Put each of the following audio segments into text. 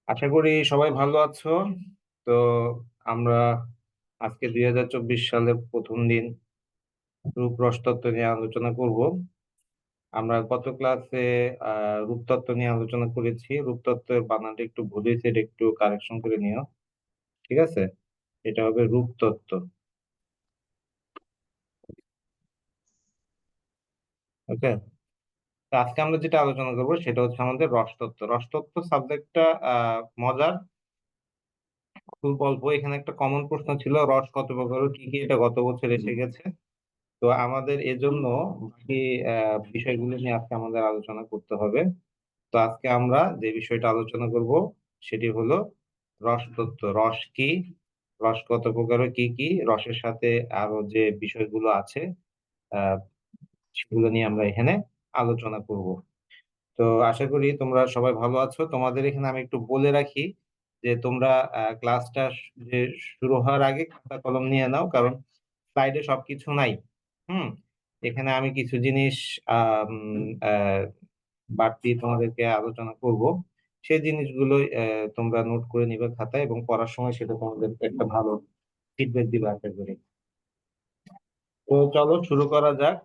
আশা করি সবাই ভালো আছো। তো আমরা আজকে 2024 সালের প্রথম দিন রূপরসতত্ত্ব নিয়ে আলোচনা করব। আমরা গত ক্লাসে রূপতত্ত্ব নিয়ে আলোচনা করেছি। রূপতত্ত্বের বানানটা একটু ভুল হয়েছে, এটা একটু কারেকশন করে নিও। ঠিক আছে, এটা হবে রূপতত্ত্ব। ওকে, তো আজকে আমরা যেটা আলোচনা করবো সেটা হচ্ছে আমাদের রসতত্ত্ব। রসতত্ত্ব সাবজেক্টটা মজার, খুব অল্প। এখানে একটা কমন প্রশ্ন ছিল, রস কত প্রকার ও কি কি, এটা গত বছর এসে গেছে। তো আমাদের এজন্য বাকি বিষয়গুলো নিয়ে আজকে আমাদের আলোচনা করতে হবে। তো আজকে আমরা যে বিষয়টা আলোচনা করব সেটি হলো রসতত্ত্ব। রস কি, রস কত প্রকার ও কি কি, রসের সাথে আরো যে বিষয়গুলো আছে আহ সেগুলো নিয়ে আমরা এখানে আলোচনা করব। তো আশা করি তোমরা সবাই ভালো আছো। তোমাদের এখানে আমি একটু বলে রাখি যে তোমরা ক্লাসটা যে শুরু হওয়ার আগে খাতা কলম নিয়ে নাও, কারণ স্লাইডে সবকিছু নাই। হুম, এখানে আমি কিছু জিনিস আহ উম, আহ, বাড়তি তোমাদেরকে আলোচনা করব। সেই জিনিসগুলো তোমরা নোট করে নিবে খাতায়, এবং পড়ার সময় সেটা তোমাদের একটা ভালো ফিডব্যাক দিবে আশা করি। তো চলো শুরু করা যাক।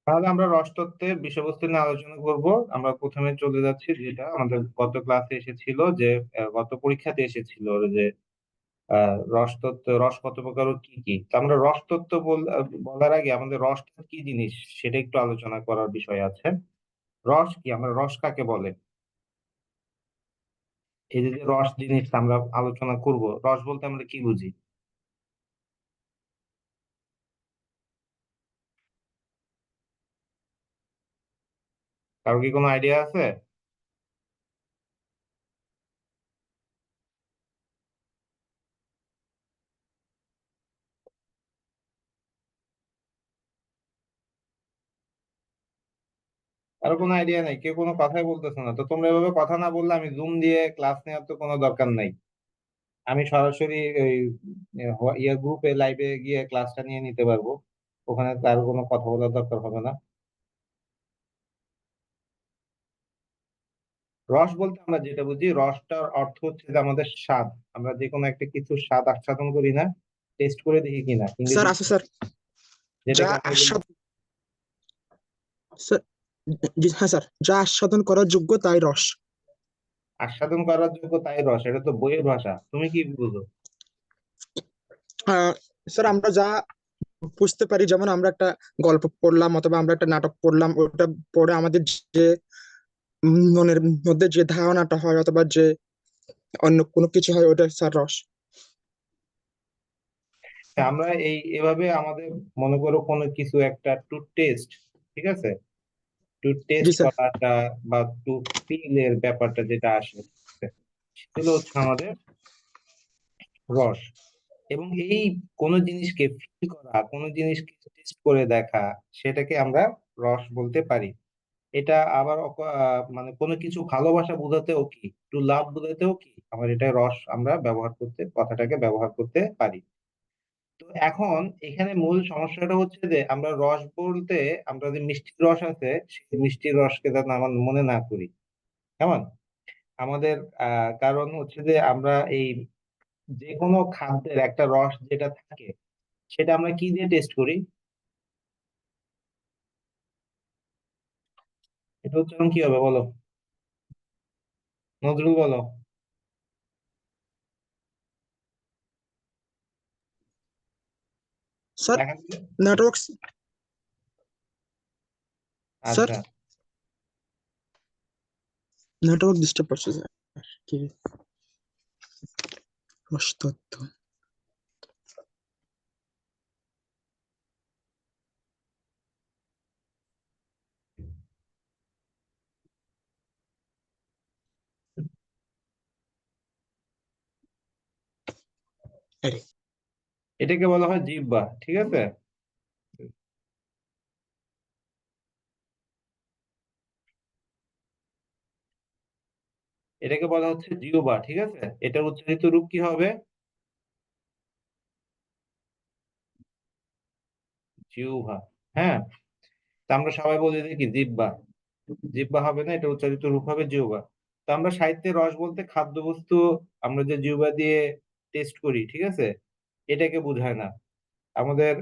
তাহলে আমরা রসতত্ত্বের বিষয়বস্তু নিয়ে আলোচনা করব। আমরা প্রথমে চলে যাচ্ছি যেটা আমাদের গত ক্লাসে এসেছিল, যে গত পরীক্ষাতে এসেছিল, যে রসতত্ত্ব, রস কত প্রকার ও কি কি। তো আমরা রসতত্ত্ব বলার আগে আমাদের রসটা কি জিনিস সেটা একটু আলোচনা করার বিষয় আছে। রস কি, আমরা রস কাকে বলে, এই যে যে রস জিনিসটা আমরা আলোচনা করব, রস বলতে আমরা কি বুঝি? কারো কি কোনো আইডিয়া আছে? কারো কোনো আইডিয়া নাই, কেউ কোনো কথাই বলতেছে না। তো তোমরা এভাবে কথা না বললে আমি জুম দিয়ে ক্লাস নেওয়ার তো কোনো দরকার নাই। আমি সরাসরি ওই ইয়ে গ্রুপে লাইভে গিয়ে ক্লাসটা নিয়ে নিতে পারবো। ওখানে তার কোনো কথা বলার দরকার হবে না। রস বলতে আমরা যেটা বুঝি, রসটার অর্থ হচ্ছে যে আমাদের স্বাদ। আমরা যে কোনো একটা কিছু স্বাদ আস্বাদন করি না, টেস্ট করে দেখি কিনা স্যার ইংরেজি, আছে স্যার। যা যেটাকে আমরা বলি আস্বাদ স্যার, হ্যাঁ স্যার, যা আস্বাদন করার যোগ্য তাই রস। আস্বাদন করার যোগ্য তাই রস। এটা তো বইয়ের ভাষা, তুমি কি বুঝো? আহ, স্যার আমরা যা বুঝতে পারি, যেমন আমরা একটা গল্প পড়লাম অথবা আমরা একটা নাটক পড়লাম, ওটা পড়ে আমাদের যে মনের মধ্যে যে ধারণাটা হয় অথবা যে অন্য কোনো কিছু হয়, ওটা স্যার রস। হ্যাঁ, আমরা এভাবে আমাদের, মনে করো কোনো কিছু একটা টু টেস্ট, ঠিক আছে, টু জি টেস্ট স্যার। করাটা বা টু ফিল এর ব্যাপারটা যেটা আসে, সেগুলো হচ্ছে আমাদের রস। এবং এই কোন জিনিসকে ফিল করা, কোন জিনিসকে টেস্ট করে দেখা, সেটাকে আমরা রস বলতে পারি। এটা আবার মানে কোনো কিছু ভালোবাসা বোঝাতেও কি, টু লাভ বোঝাতেও কি আমার এটা রস আমরা ব্যবহার করতে, কথাটাকে ব্যবহার করতে পারি। তো এখন এখানে মূল সমস্যাটা হচ্ছে যে আমরা রস বলতে, আমরা যে মিষ্টির রস আছে সেই মিষ্টির রসকে যাতে আমার মনে না করি। কেমন আমাদের কারণ হচ্ছে যে আমরা এই যে কোনো খাদ্যের একটা রস যেটা থাকে, সেটা আমরা কি দিয়ে টেস্ট করি? এটা উচ্চারণ কি হবে বলো, নজরুল বলো। স্যার দেখা গেলো, নেটওয়ার্ক। স্যার আচ্ছা। নেটওয়ার্ক ডিস্টার্ব করছে স্যার। কি রস তত্ত্ব? এটাই। এটাকে বলা হয় জিহ্বা, ঠিক আছে। এটাকে বলা হচ্ছে জিহ্বা, ঠিক আছে। এটার উচ্চারিত রূপ কি হবে? জিহ্বা। হ্যাঁ, তা আমরা সবাই বলি যে কি জিহ্বা। জিহ্বা হবে না, এটা উচ্চারিত রূপ হবে জিহ্বা। তো আমরা সাহিত্যে রস বলতে খাদ্যবস্তু আমরা যে জিহ্বা দিয়ে টেস্ট করি, ঠিক আছে, এটাকে বোঝায় না। আমাদের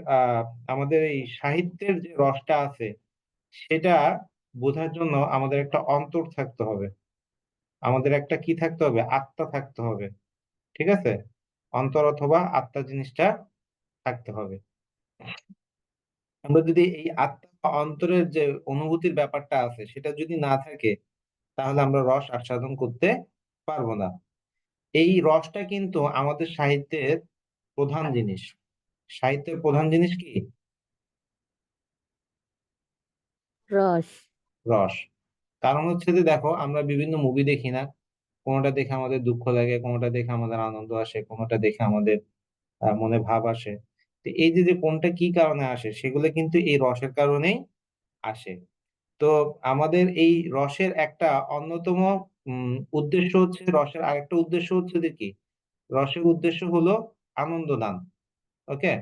আমাদের এই সাহিত্যের যে রসটা আছে সেটা বোঝার জন্য আমাদের একটা অন্তর থাকতে হবে, আমাদের একটা কি থাকতে হবে, আত্মা থাকতে হবে, ঠিক আছে। অন্তর অথবা আত্মা জিনিসটা থাকতে হবে। আমরা যদি এই আত্মা বা অন্তরের যে অনুভূতির ব্যাপারটা আছে সেটা যদি না থাকে, তাহলে আমরা রস আস্বাদন করতে পারবো না। এই রসটা কিন্তু আমাদের সাহিত্যের প্রধান জিনিস। সাহিত্যের প্রধান জিনিস কি? রস। রস। কারণ হচ্ছে যে দেখো, আমরা বিভিন্ন মুভি দেখি না, কোনোটা দেখে আমাদের দুঃখ লাগে, কোনোটা দেখে আমাদের আনন্দ আসে, কোনোটা দেখে আমাদের মনে ভাব আসে। তো এই যে যে কোনটা কি কারণে আসে, সেগুলো কিন্তু এই রসের কারণেই আসে। তো আমাদের এই রসের একটা অন্যতম উদ্দেশ্য হচ্ছে, রসের আরেকটা উদ্দেশ্য হচ্ছে যে কি, রসের উদ্দেশ্য হলো আনন্দ দান। ওকে,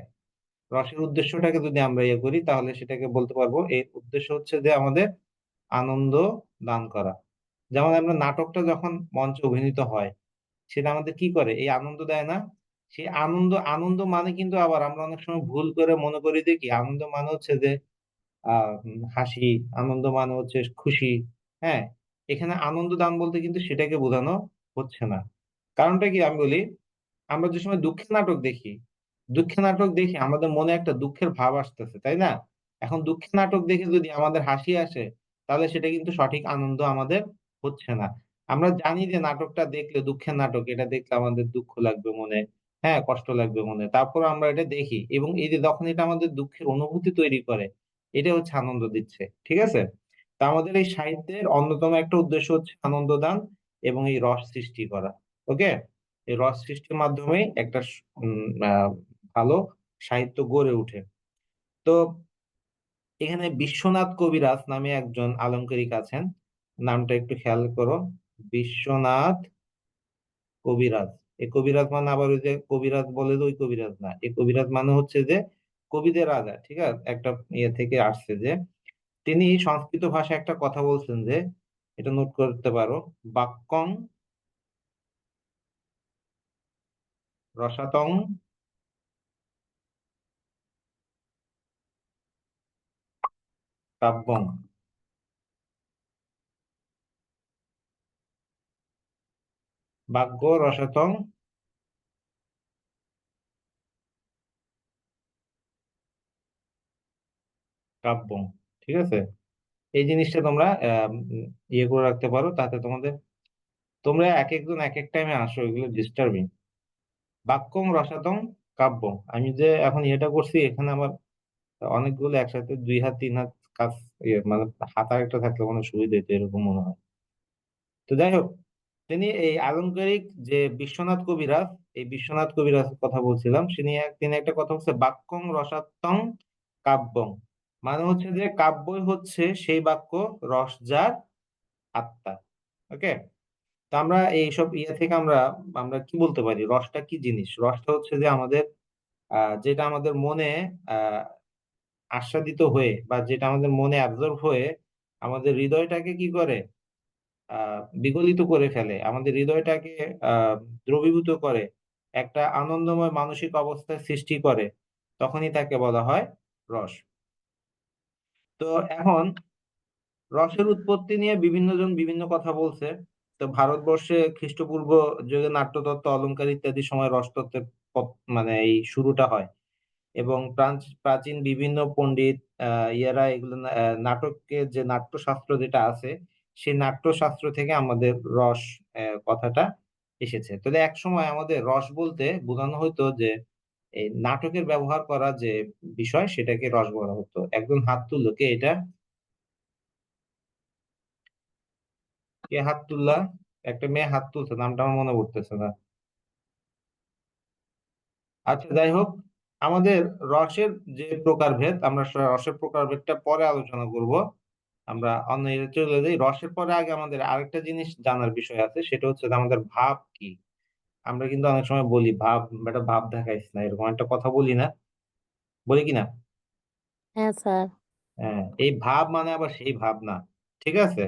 রসের উদ্দেশ্যটাকে যদি আমরা ইয়ে করি তাহলে সেটাকে বলতে পারবো এর উদ্দেশ্য হচ্ছে যে আমাদের আনন্দ দান করা। যেমন আমরা নাটকটা যখন মঞ্চে অভিনীত হয়, সেটা আমাদের কি করে, এই আনন্দ দেয় না? সেই আনন্দ, আনন্দ মানে কিন্তু আবার আমরা অনেক সময় ভুল করে মনে করি যে কি আনন্দ মানে হচ্ছে যে হাসি, আনন্দ মানে হচ্ছে খুশি। হ্যাঁ, এখানে আনন্দ দান বলতে কিন্তু সেটাকে বোঝানো হচ্ছে না। কারণটা কি আমি বলি, আমরা যে সময় দুঃখের নাটক দেখি, দুঃখের নাটক দেখে আমাদের মনে একটা দুঃখের ভাব আসতেছে, তাই না? এখন দুঃখের নাটক দেখে যদি আমাদের হাসি আসে, তাহলে সেটা কিন্তু সঠিক আনন্দ আমাদের হচ্ছে না। আমরা জানি যে নাটকটা দেখলে, দুঃখের নাটক এটা দেখলে আমাদের দুঃখ লাগবে মনে, হ্যাঁ, কষ্ট লাগবে মনে, তারপর আমরা এটা দেখি, এবং এই যে যখন এটা আমাদের দুঃখের অনুভূতি তৈরি করে, এটা হচ্ছে আনন্দ দিচ্ছে, ঠিক আছে। তা আমাদের এই সাহিত্যের অন্যতম একটা উদ্দেশ্য হচ্ছে আনন্দ দান এবং এই রস সৃষ্টি করা। ওকে, এই রস সৃষ্টির মাধ্যমে একটা ভালো সাহিত্য গড়ে ওঠে। তো এখানে বিশ্বনাথ কবিরাজ নামে একজন আলংকারিক আছেন, নামটা একটু খেয়াল করো। বিশ্বনাথ কবিরাজ। এই কবিরাজ মানে আবার ওই যে কবিরাজ বলে যে ওই কবিরাজ না, এই কবিরাজ মানে হচ্ছে যে কবিদের রাজা, ঠিক আছে, একটা ইয়ে থেকে আসছে যে তিনি সংস্কৃত ভাষায় একটা কথা বলছেন যে, এটা নোট করতে পারো, বাক্যং রসাতং কাব্যং। বাক্য রসাতং কাব্যং, ঠিক আছে। এই জিনিসটা তোমরা ইয়ে করে রাখতে পারো, তাতে তোমাদের, তোমরা এক একজন এক এক টাইমে আসো, এগুলো ডিস্টার্বিং। বাক্যং রসাতং কাব্যং, আমি যে এখন এটা করছি এখানে আমার অনেকগুলো একসাথে দুই হাত তিন হাত কাজ, ইয়ে মানে হাত আর একটা থাকলে মনে হয় সুবিধা হতো, এরকম মনে হয়। তো যাই হোক, তিনি এই আলংকারিক যে বিশ্বনাথ কবিরাজ, এই বিশ্বনাথ কবিরাজ কথা বলছিলাম, তিনি একটা কথা হচ্ছে বাক্যং রসাত্তং কাব্যং, মানে হচ্ছে যে কাব্যই হচ্ছে সেই বাক্য, রস যার আত্মা। ওকে, তো আমরা এইসব ইয়ে থেকে আমরা আমরা কি বলতে পারি, রসটা কি জিনিস? রসটা হচ্ছে যে আমাদের যেটা আমাদের মনে আহ আস্বাদিত হয়ে, বা যেটা আমাদের মনে অ্যাবজর্ব হয়ে আমাদের হৃদয়টাকে কি করে, বিগলিত করে ফেলে, আমাদের হৃদয়টাকে আহ দ্রবীভূত করে, একটা আনন্দময় মানসিক অবস্থার সৃষ্টি করে, তখনই তাকে বলা হয় রস। তো এখন রসের উৎপত্তি নিয়ে বিভিন্ন জন বিভিন্ন কথা বলছে। তো ভারতবর্ষে খ্রিস্টপূর্ব যুগে নাট্যতত্ত্ব, অলংকার ইত্যাদি সময় রসতত্ত্বের মানে এই শুরুটা হয়। এবং প্রাচীন বিভিন্ন পণ্ডিত ইয়েরা এগুলো নাটকের যে নাট্যশাস্ত্র যেটা আছে, সেই নাট্যশাস্ত্র থেকে আমাদের রস কথাটা এসেছে। তাহলে এক সময় আমাদের রস বলতে বোঝানো হতো যে এই নাটকের ব্যবহার করা যে বিষয়, সেটাকে রস বলা হতো। একজন হাত তুললো, কে এটা? কে হাত তুললা? একটা মেয়ে হাত তুলছে, নামটা আমার মনে পড়তেছে না। আচ্ছা, যাই হোক, আমাদের রসের যে প্রকারভেদ, আমরা রসের প্রকারভেদটা পরে আলোচনা করব। আমরা অন্য ইয়ে চলে যাই। রসের পরে আগে আমাদের আরেকটা জিনিস জানার বিষয় আছে, সেটা হচ্ছে যে আমাদের ভাব কি। আমরা কিন্তু অনেক সময় বলি ভাব, বেটা ভাব দেখাইস না, এরকম একটা কথা বলি না, বলি কি না? হ্যাঁ স্যার। হ্যাঁ, এই ভাব মানে আবার সেই ভাব না, ঠিক আছে?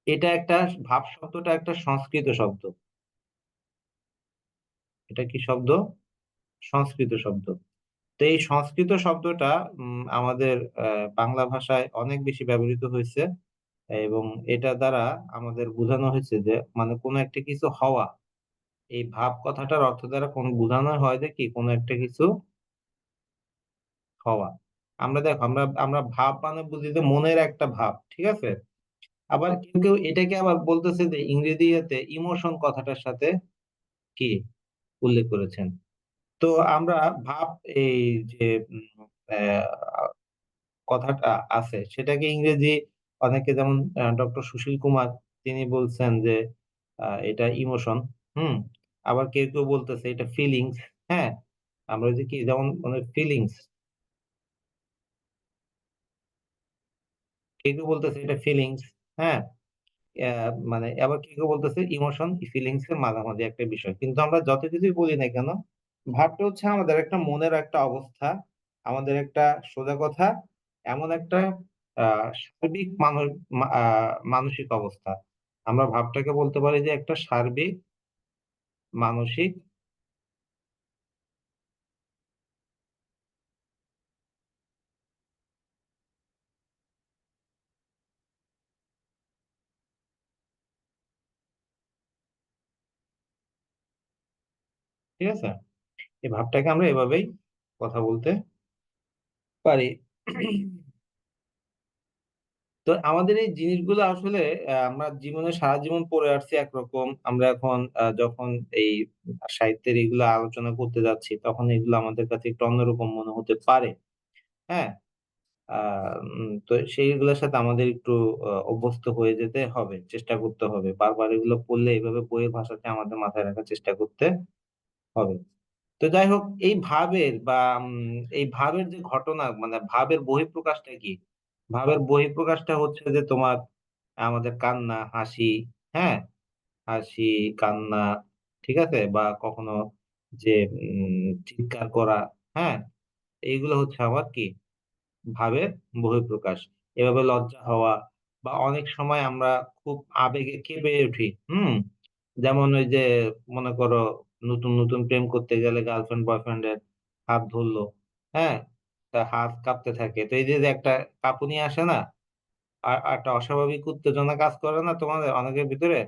এটা একটা, ভাব শব্দটা একটা সংস্কৃত শব্দ। এটা কি শব্দ? সংস্কৃত শব্দ। তো এই সংস্কৃত শব্দটা আমাদের বাংলা ভাষায় অনেক বেশি ব্যবহৃত হয়েছে, এবং এটা দ্বারা আমাদের বোঝানো হয়েছে যে মানে কোনো একটা কিছু হওয়া। এই ভাব কথাটার অর্থ দ্বারা কোন বোঝানো হয় যে কি কোনো একটা কিছু হওয়া। আমরা দেখো, আমরা আমরা ভাব মানে বুঝি যে মনের একটা ভাব, ঠিক আছে? আবার কেউ কেউ এটাকে আবার বলতেছে যে ইংরেজিতে ইমোশন কথাটার সাথে কি উল্লেখ করেছেন। তো আমরা ভাব, এই যে কথাটা আছে সেটাকে ইংরেজি অনেকে, যেমন ডক্টর সুশীল কুমার, তিনি বলছেন যে এটা ইমোশন। হুম। আবার কেউ কেউ বলতেছে এটা ফিলিংস। হ্যাঁ, আমরা যে কি যেমন মানে ফিলিংস, কেউ কেউ বলতেছে এটা ফিলিংস। হ্যাঁ, মানে আবার কেউ কেউ বলতেছে ইমোশন ফিলিংস এর মাঝামাঝি একটা বিষয়। কিন্তু আমরা যত কিছুই বলি না কেন, ভাবটা হচ্ছে আমাদের একটা মনের একটা অবস্থা, আমাদের একটা, সোজা কথা, এমন একটা সার্বিক মানসিক অবস্থা। আমরা ভাবটাকে বলতে পারি যে একটা সার্বিক মানসিক, ঠিক আছে? এই ভাবটাকে আমরা এভাবেই কথা বলতে পারি। তো আমাদের এই জিনিসগুলো আসলে আমরা জীবনে সারা জীবন পড়ে আসছি একরকম, আমরা এখন যখন এই সাহিত্যের এগুলো আলোচনা করতে যাচ্ছি তখন এগুলো আমাদের কাছে একটু অন্যরকম মনে হতে পারে। হ্যাঁ। তো সেইগুলোর সাথে আমাদের একটু অভ্যস্ত হয়ে যেতে হবে, চেষ্টা করতে হবে, বারবার এগুলো পড়লে এইভাবে বইয়ের ভাষাতে আমাদের মাথায় রাখার চেষ্টা করতে হবে। তো যাই হোক, এই ভাবের বা এই ভাবের যে ঘটনা, মানে ভাবের বহিঃপ্রকাশটা কি? ভাবের বহিঃপ্রকাশটা হচ্ছে যে তোমার আমাদের কান্না, হাসি, হ্যাঁ? হাসি, কান্না, ঠিক আছে? বা কখনো যে চিৎকার করা, হ্যাঁ? এইগুলো হচ্ছে আমার কি? ভাবের বহিঃপ্রকাশ। এভাবে লজ্জা হওয়া, বা অনেক সময় আমরা খুব আবেগে কেঁপে উঠি। হুম? যেমন ওই যে মনে করো নতুন, নতুন প্রেম করতে গেলে গার্লফ্রেন্ড বয়ফ্রেন্ড এর হাত ধরলো। হ্যাঁ? তার হাত কাঁপতে থাকে। তো এই যে, যে একটা কাঁপুনি আসে না? আর একটা অস্বাভাবিক উত্তেজনা কাজ করে না তোমাদের অনেকের ভিতরে?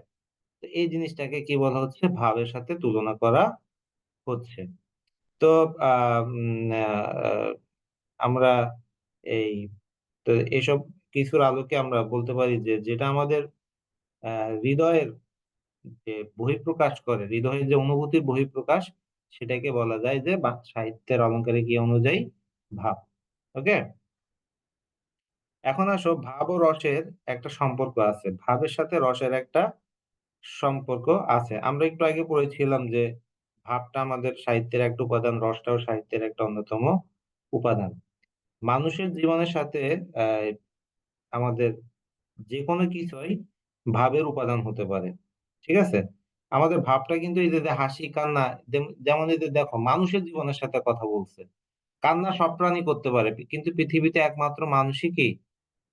তো এই জিনিসটাকে কি বলা হচ্ছে? ভাবের সাথে তুলনা করা হচ্ছে। তো আ উম আ আমরা এই, তো এসব কিছুর আলোকে আমরা বলতে পারি যে যেটা আমাদের হৃদয়ের যে বহিঃপ্রকাশ করে, হৃদয়ের যে অনুভূতির বহিঃপ্রকাশ, সেটাকে বলা যায় যে বা সাহিত্যের অলংকারিক ইয়ে অনুযায়ী ভাব। ওকে? এখন আসো, ভাব ও রসের একটা সম্পর্ক আছে। ভাবের সাথে রসের একটা সম্পর্ক আছে। আমরা একটু আগে পড়েছিলাম যে ভাবটা আমাদের সাহিত্যের একটা উপাদান, রসটাও সাহিত্যের একটা অন্যতম উপাদান। মানুষের জীবনের সাথে অ্যা আমাদের যেকোনো কিছুই ভাবের উপাদান হতে পারে। ঠিক আছে? আমাদের ভাবটা কিন্তু এই যে, যে হাসি, কান্না, যেমন এই যে দেখো মানুষের জীবনের সাথে কথা বলছে। কান্না সব প্রাণী করতে পারে। কিন্তু পৃথিবীতে একমাত্র মানুষই কি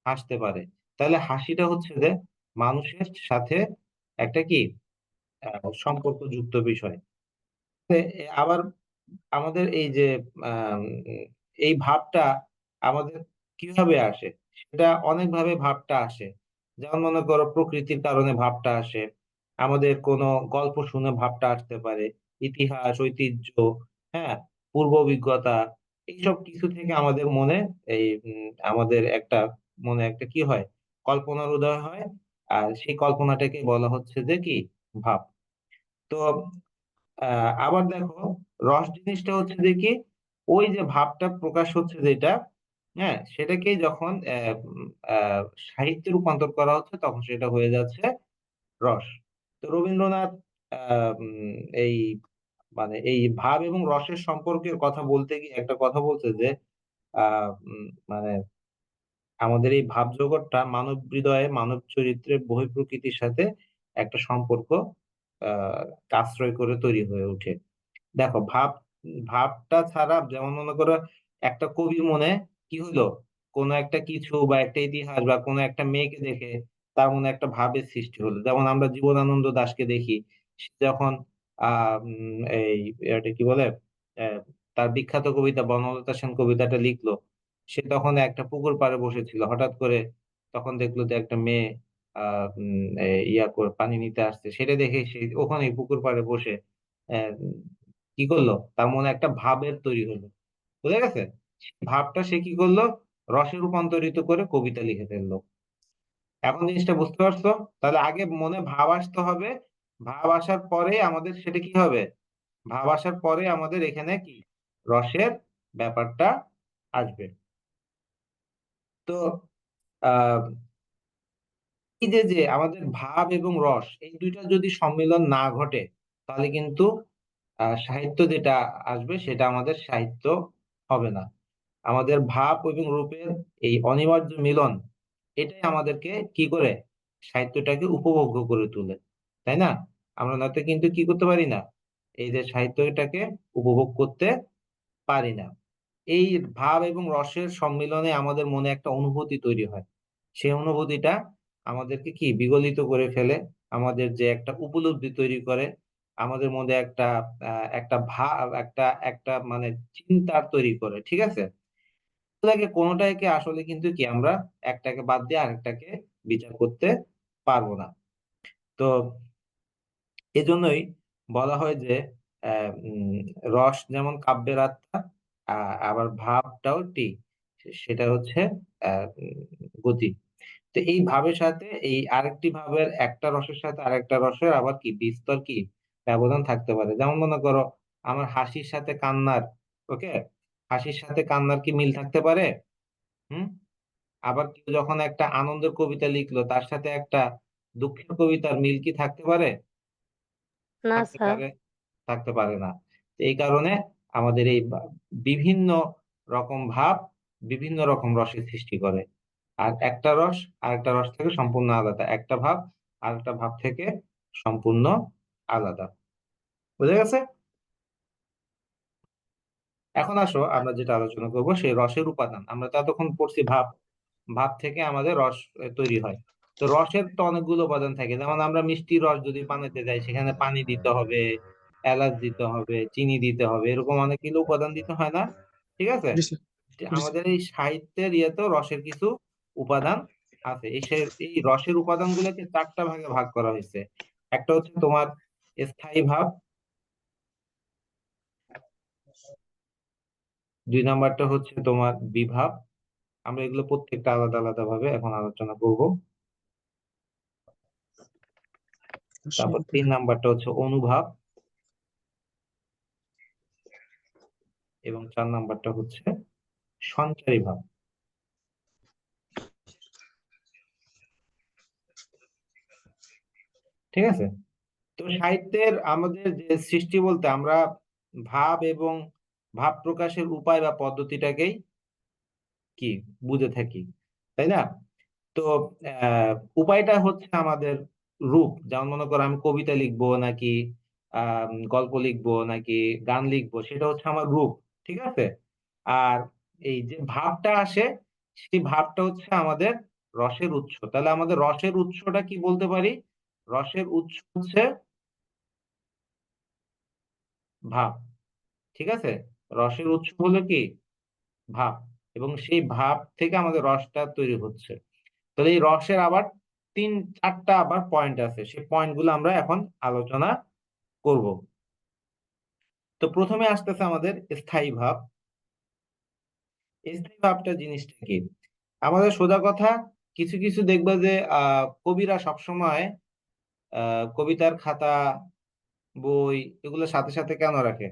হাসতে পারে। তাহলে হাসিটা হচ্ছে যে মানুষের সাথে একটা কি সম্পর্কযুক্ত বিষয়। আবার আমাদের এই যে আম এই ভাবটা আমাদের কিভাবে আসে? সেটা অনেকভাবে ভাবটা আসে। যেমন মনে করো প্রকৃতির কারণে ভাবটা আসে। আমাদের কোনো গল্প শুনে ভাবটা আসতে পারে। ইতিহাস, ঐতিহ্য, হ্যাঁ? পূর্ব অভিজ্ঞতা, এইসব কিছু থেকে আমাদের মনে এই আমাদের একটা মনে একটা কি হয়? কল্পনার উদয় হয়। আর সেই কল্পনাটাকে বলা হচ্ছে যে কি? ভাব। তো আ আবার দেখো, রস জিনিসটা হচ্ছে যে কি, ওই যে ভাবটা প্রকাশ হচ্ছে যেটা, হ্যাঁ? সেটাকেই যখন সাহিত্যে রূপান্তর করা হচ্ছে তখন সেটা হয়ে যাচ্ছে রস। তো রবীন্দ্রনাথ আ উম এই মানে এই ভাব এবং রসের সম্পর্কের কথা বলতে গিয়ে একটা কথা বলছে যে মানে আমাদের এই ভাব জগৎটা মানব হৃদয়ে মানব চরিত্রের বহিঃপ্রকৃতির সাথে একটা সম্পর্ক আহ আশ্রয় করে তৈরি হয়ে ওঠে। দেখো ভাবটা ছাড়া, যেমন মনে করো একটা কবির মনে কি হলো, কোনো একটা কিছু বা একটা ইতিহাস বা কোনো একটা মেয়েকে দেখে তার মনে একটা ভাবের সৃষ্টি হলো। যেমন আমরা জীবনানন্দ দাশকে দেখি, সে যখন এই এটা কি বলে আহ, তার বিখ্যাত কবিতা বনলতা সেন কবিতাটা লিখলো, সে তখন একটা পুকুর পাড়ে বসেছিল, হঠাৎ করে তখন দেখলো যে একটা মেয়ে ইয়া করে পানি নিতে আসছে, সেটা দেখে সে ওখানে পুকুর পাড়ে বসে আহ, কি করলো, তার মনে একটা ভাবের তৈরি হলো, বুঝা গেছে? সেই ভাবটা সে কি করলো, রসে রূপান্তরিত করে কবিতা লিখে ফেললো। এখন জিনিসটা বুঝতে পারছো? তাহলে আগে মনে ভাব আসতে হবে, ভাব আসার পরে আমাদের সেটা কি হবে, ভাব আসার পরে আমাদের এখানে কি রসের ব্যাপারটা আসবে। তো আহ এই যে যে আমাদের ভাব এবং রস এই দুইটা যদি সম্মিলন না ঘটে, তাহলে কিন্তু সাহিত্য যেটা আসবে সেটা আমাদের সাহিত্য হবে না। আমাদের ভাব এবং রূপের এই অনিবার্য মিলন, এটাই আমাদেরকে কি করে সাহিত্যটাকে উপভোগ্য করে তোলে, তাই না? আমরা নয়তো কিন্তু কি করতে পারি না, এই যে সাহিত্যটাকে উপভোগ করতে পারি না। এই ভাব এবং রসের সম্মিলনে আমাদের মনে একটা অনুভূতি তৈরি হয়, সেই অনুভূতিটা আমাদেরকে কি বিগলিত করে ফেলে, আমাদের যে একটা উপলব্ধি তৈরি করে, আমাদের মধ্যে একটা ভাব একটা একটা মানে চিন্তার তৈরি করে, ঠিক আছে? এগুলাকে কোনোটাকে আসলে কিন্তু কি আমরা একটাকে বাদ দিয়ে আরেকটাকে বিচার করতে পারবো না। তো এজন্যই বলা হয় যে রস যেমন কাব্যের আত্মা, আবার ভাবটাও সেটা হচ্ছে গতি। তো এই ভাবের সাথে এই আরেকটি ভাবের একটা রসের সাথে আরেকটা রসের আবার কি বিস্তর কি ব্যবধান থাকতে পারে। যেমন মনে করো আমার হাসির সাথে কান্নার, ওকে, হাসির সাথে কান্নার কি মিল থাকতে পারে? হুম। আবার কেউ যখন একটা আনন্দের কবিতা লিখলো তার সাথে একটা দুঃখের কবিতার মিল কি থাকতে পারে? না থাকতে স্যার। পারে? থাকতে পারে না। তো এই কারণে আমাদের এই বিভিন্ন রকম ভাব বিভিন্ন রকম রসের সৃষ্টি করে। আর একটা রস আরেকটা রস থেকে সম্পূর্ণ আলাদা, একটা ভাব আরেকটা ভাব থেকে সম্পূর্ণ আলাদা। বুঝা গেছে? এখন আসো আমরা যেটা আলোচনা করব সেই রসের উপাদান। আমরা তো এতক্ষণ পড়ছি ভাব, ভাব থেকে আমাদের রস তৈরি হয়। তো রসের তো অনেকগুলো উপাদান থাকে, যেমন আমরা মিষ্টি রস যদি বানাতে যাই সেখানে পানি দিতে হবে, এলাচ দিতে হবে, চিনি দিতে হবে, এরকম অনেকগুলো উপাদান দিতে হয় না? ঠিক আছে। জি স্যার। জি স্যার। আমাদের এই সাহিত্যের ইয়েতেও রসের কিছু উপাদান আছে। এই রসের উপাদানগুলোকে চারটা ভাগে ভাগ করা হয়েছে। একটা হচ্ছে তোমার স্থায়ী ভাব, দুই নাম্বারটা হচ্ছে তোমার বিভাব। আমরা এগুলো প্রত্যেকটা আলাদা আলাদা ভাবে এখন আলোচনা করব। তারপর তিন নাম্বারটা হচ্ছে অনুভাব, এবং চার নাম্বারটা হচ্ছে সঞ্চারী ভাব। ঠিক আছে। তো সাহিত্যের আমাদের যে সৃষ্টি বলতে আমরা ভাব এবং ভাব প্রকাশের উপায় বা পদ্ধতিটাকেই কি বুঝে থাকি, তাই না? তো আহ উপায়টা হচ্ছে আমাদের রূপ। যেমন মনে করো আমি কবিতা লিখবো নাকি গল্প লিখবো নাকি গান লিখবো, সেটা হচ্ছে আমার রূপ, ঠিক আছে? আর এই যে ভাবটা আসে, সেই ভাবটা হচ্ছে আমাদের রসের উৎস। তাহলে আমাদের রসের উৎসটা কি বলতে পারি? রসের উৎস হচ্ছে ভাব, ঠিক আছে? রসের উৎস হলো কি ভাব, এবং সেই ভাব থেকে আমাদের রসটা তৈরি হচ্ছে। তাহলে এই রসের আবার তিন চারটা আবার পয়েন্ট আছে, সেই পয়েন্ট গুলো আমরা এখন আলোচনা করব। তো প্রথমে আসতেছে আমাদের স্থায়ী ভাব। স্থায়ী ভাবটা জিনিসটা কি? আমাদের সোজা কথা, কিছু কিছু দেখবা যে কবিরা সবসময় কবিতার খাতা, বই এগুলো সাথে সাথে কেন রাখে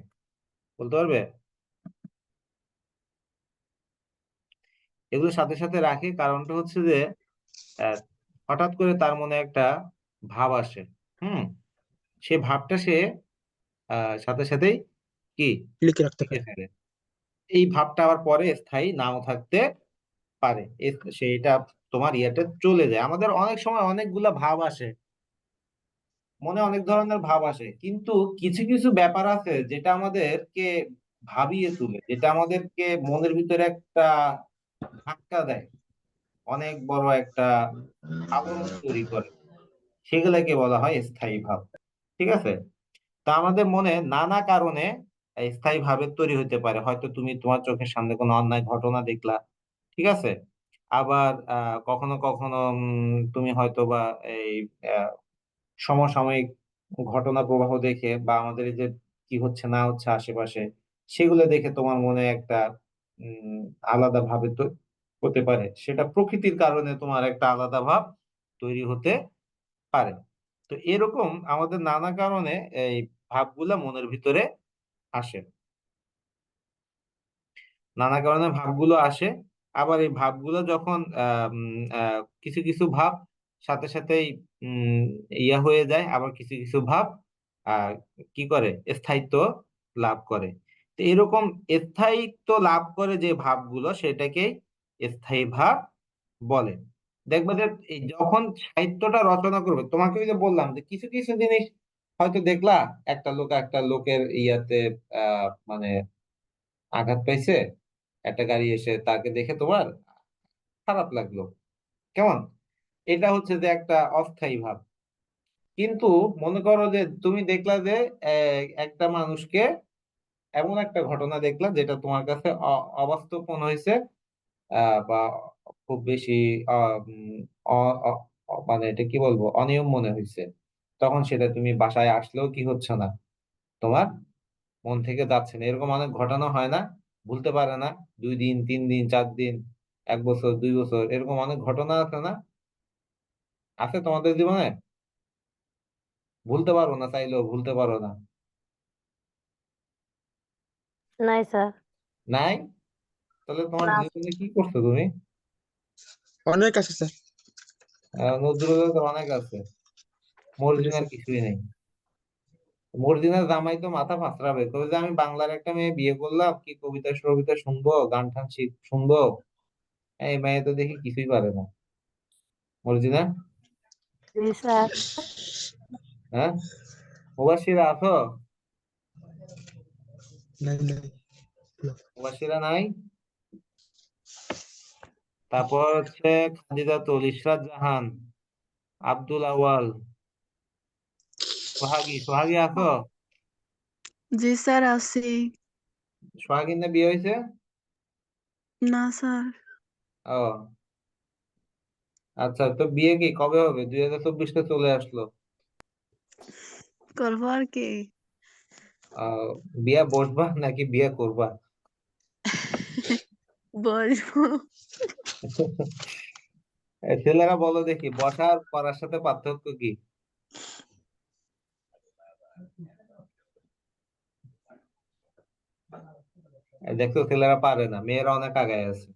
বলতে পারবে? এগুলো সাথে সাথে রাখে কারণটা হচ্ছে যে আহ, হঠাৎ করে তার মনে একটা ভাব আসে। হুম। সে ভাবটা সে সাথে সাথেই কি লিখে রাখতে লিখে পারে। ফেলে। এই ভাবটা আবার পরে স্থায়ী নাও থাকতে পারে, সেইটা তোমার ইয়েতে চলে যায়। আমাদের অনেক সময় অনেকগুলা ভাব আসে, মনে অনেক ধরনের ভাব আসে, কিন্তু কিছু কিছু ব্যাপার আছে যেটা আমাদেরকে ভাবিয়ে তোলে, যেটা আমাদেরকে মনের ভিতরে একটা ধাক্কা দেয়, অনেক বড় একটা আলোড়ন তৈরি করে, সেগুলোকে বলা হয় স্থায়ী ভাব। ঠিক আছে? তা আমাদের মনে নানা কারণে স্থায়ী ভাবের তৈরি হতে পারে। হয়তো তুমি তোমার চোখের সামনে কোনো অন্যায় ঘটনা দেখলা, ঠিক আছে? আবার কখনো কখনো তুমি হয়তো বা এই সমসাময়িক ঘটনা প্রবাহ দেখে বা আমাদের এই যে কি হচ্ছে না হচ্ছে আশেপাশে, সেগুলো দেখে তোমার মনে একটা উম আলাদা ভাবে তো হতে পারে, সেটা প্রকৃতির কারণে তোমার একটা আলাদা ভাব তৈরি হতে পারে। তো এরকম আমাদের নানা কারণে এই ভাবগুলা মনের ভিতরে আসে, নানা কারণে ভাবগুলো আসে। আবার এই ভাবগুলো যখন কিছু কিছু ভাব সাথে সাথেই উম ইয়া হয়ে যায়, আবার কিছু কিছু ভাব আহ কি করে স্থায়িত্ব লাভ করে। তো এরকম স্থায়িত্ব লাভ করে যে ভাবগুলো, সেটাকেই স্থায়ী ভাব বলে। দেখবে যে এই যখন সাহিত্যটা রচনা করবে, তোমাকে ওই যে বললাম যে কিছু কিছু জিনিস হয়তো দেখলা, একটা লোকের ইয়াতে মানে আঘাত পাইছে, একটা গাড়ি এসে তাকে দেখে তোমার খারাপ লাগলো, কেমন? এটা হচ্ছে যে একটা অস্থায়ী ভাব। কিন্তু মনে করো যে তুমি দেখলা যে একটা মানুষকে, এমন একটা ঘটনা দেখলা যেটা তোমার কাছে অবাস্তব মনে হয়েছে, বা খুব বেশি আহ, উম, মানে এটা কি বলবো, অনিয়ম মনে হয়েছে। তখন সেটা তুমি বাসায় আসলেও কি হচ্ছে না, তোমার মন থেকে যাচ্ছে না। এরকম অনেক ঘটনা হয় না? ভুলতে পারে না, 2 দিন 3 দিন 4 দিন, 1 বছর 2 বছর, এরকম অনেক ঘটনা আছে না? আছে তোমাদের জীবনে? ভুলতে পারো না, চাইলেও ভুলতে পারো না? নাই স্যার। নাই? তাহলে তোমার না। জীবনে কি করছো তুমি? অনেক আছে স্যার। নজরুলের তো অনেক আছে, জি মর্জিনার স্যার। কিছুই নেই। মর্জিনার জামাই তো মাথা ফাঁসরাবে, তবে যে আমি বাংলার একটা মেয়ে বিয়ে করলাম, কি কবিতা সবিতা শুনবো, গান টান শুনবো, এই মেয়ে তো দেখি কিছুই পারে না। মর্জিনা, জি স্যার। হ্যাঁ, মুবাশিরা আছো? নাই নাই। মুবাশিরা নাই? তারপর হচ্ছে খাদিজাতুল, ইশরাত জাহান, আব্দুল আওয়াল, সোহাগী, সোহাগী আছো? জি স্যার আছি। সোহাগীর না বিয়ে হয়েছে? না স্যার। ও আচ্ছা, তো বিয়ে কি কবে হবে? 2024 চলে আসলো। করবো আর কি। আহ বিয়া বসবা নাকি বিয়ে করবা? বসবো। ছেলেরা বলো দেখি, বসা আর করার সাথে পার্থক্য কি? দেখো, ছেলেরা পারে না, মেয়েরা অনেক আগায় আছে।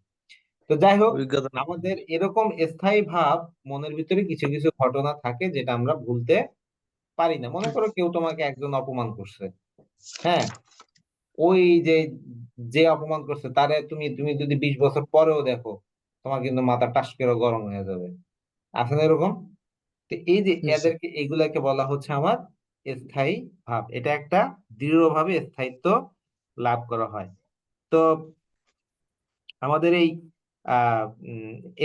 তো যাই হোক, অভিজ্ঞতা নেই। আমাদের এরকম স্থায়ী ভাব মনের ভিতরে কিছু কিছু ঘটনা থাকে যেটা আমরা ভুলতে পারি না। মনে করো কেউ তোমাকে একজন অপমান করছে, হ্যাঁ, ওই যে যে অপমান করছে তারে তুমি তুমি যদি 20 বছর পরেও দেখো, তোমার কিন্তু মাথা টাস করে গরম হয়ে যাবে। আছে না এরকম? তো এই যে জি স্যার। এদেরকে, এগুলাকে বলা হচ্ছে আমার স্থায়ী ভাব। এটা একটা দৃঢ়ভাবে স্থায়িত্ব লাভ করা হয়। তো আমাদের এই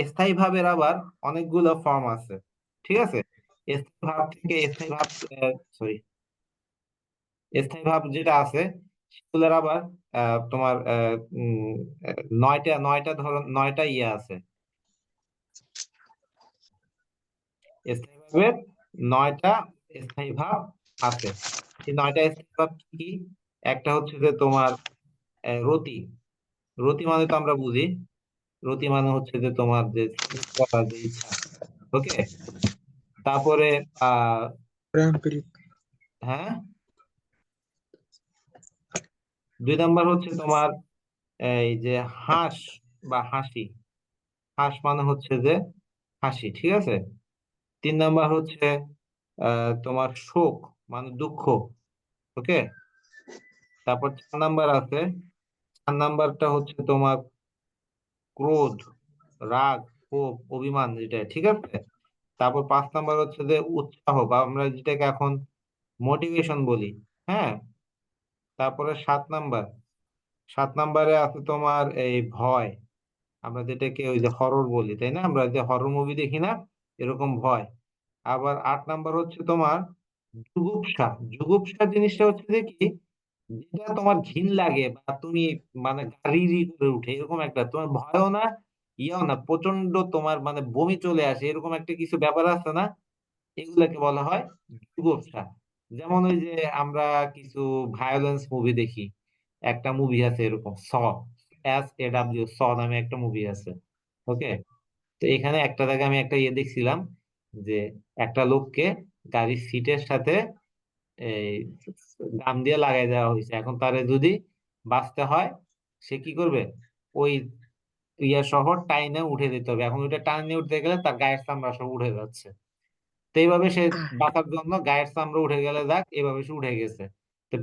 স্থায়ী ভাবের আবার অনেকগুলো ফর্ম আছে, ঠিক আছে? স্থায়ী ভাব থেকে স্থায়ী ভাব, সরি, স্থায়ী ভাব যেটা আছে সেগুলোর আবার তোমার 9টা ইয়ে আছে। স্থায়ী ভাবের 9টা স্থায়ী ভাব আছে। এই 9টা স্থায়ী ভাব কি কি? একটা হচ্ছে যে তোমার রতি। রতি মানে তো আমরা বুঝি, রতি মানে হচ্ছে যে তোমার যে করার যে ইচ্ছা। ওকে? তারপরে আহ প্রেম প্রীতি। হ্যাঁ, 2 নাম্বার হচ্ছে তোমার এই যে হাস বা হাসি। হাস মানে হচ্ছে যে হাসি, ঠিক আছে? 3 নাম্বার হচ্ছে তোমার শোক মানে দুঃখ। ওকে? তারপর 4 নাম্বার আছে, 4 নাম্বারটা হচ্ছে তোমার ক্রোধ, রাগ, ক্ষোভ, অভিমান, যেটা ঠিক আছে। তারপর 5 নাম্বার হচ্ছে যে উৎসাহ, বা আমরা যেটাকে এখন মোটিভেশন বলি। হ্যাঁ। তারপরে 7 নাম্বার, 7 নাম্বারে আছে তোমার এই ভয়, আমরা যেটাকে ওই যে হরর বলি, তাই না? আমরা যে হরর মুভি দেখি না, এরকম ভয়। আবার 8 নাম্বার হচ্ছে তোমার জুগুপ্সা। জুগুপ্সা জিনিসটা হচ্ছে যে কি, যেটা তোমার ঘিন লাগে বা তুমি মানে রি করে উঠে, এরকম একটা তোমার ভয়ও না, ইয়েও না, প্রচন্ড তোমার মানে বমি চলে আসে, এরকম একটা কিছু ব্যাপার আছে না, এগুলাকে বলা হয় জুগুপ্সা। যেমন ওই যে আমরা কিছু ভায়োলেন্স মুভি দেখি, একটা মুভি আছে এরকম SAW, স নামে একটা মুভি আছে। ওকে। তো এখানে একটা জায়গায় আমি একটা ইয়ে দেখছিলাম, যে একটা লোককে গাড়ির সিটের সাথে এই গাম দিয়ে লাগাই দেওয়া হয়েছে। এখন তারে যদি বাঁচতে হয়, সে কি করবে, ওই ইয়া সহ টাইনে উঠে দিতে হবে। এখন ওইটা টাইনে উঠতে গেলে তার গায়ের চামড়া সব উঠে যাচ্ছে। তো এইভাবে সে বাঁচার জন্য গায়ের চামড়া উঠে গেলে যাক, এভাবে সে উঠে গেছে। তো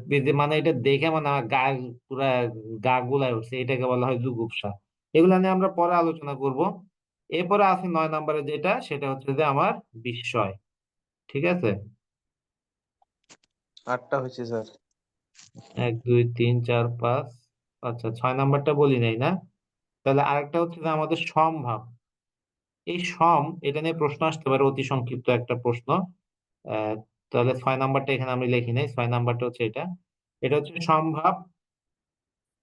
মানে এটা দেখে মানে আমার গায়ের পুরা গা গুলায় উঠছে, এটাকে বলা হয় জুগুপ্সা। এগুলা নিয়ে আমরা পরে আলোচনা করব। এরপরে আছে 9 নাম্বারে যেটা, সেটা হচ্ছে যে আমার বিস্ময়। ঠিক আছে। 8টা হয়েছে স্যার। 1 2 3 4 5, আচ্ছা 6 নাম্বারটা বলি নাই না? তাহলে আরেকটা হচ্ছে যে আমাদের সমভাব। এই এটা নিয়ে প্রশ্ন আসতে পারে, অতি সংক্ষিপ্ত একটা প্রশ্ন। আহ তাহলে 6 নাম্বারটা এখানে আমি লিখি নাই, 6 নাম্বারটা হচ্ছে এটা। এটা হচ্ছে সম্ভাব।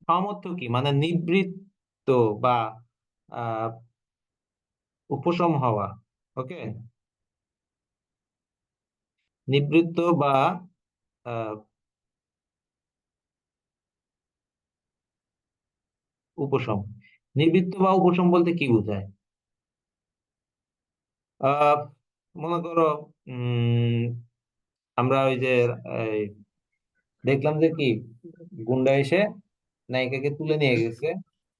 সম অর্থ কি, মানে নিবৃত্ত বা আহ উপশম হওয়া। ওকে। নিবৃত্ত বা আহ উপশম। নিবৃত্ত বা উপশম বলতে কি বোঝায়? আহ মনে করো, উম আমরা ওই যে এই, দেখলাম যে কি, গুন্ডা এসে নায়িকাকে তুলে নিয়ে গেছে,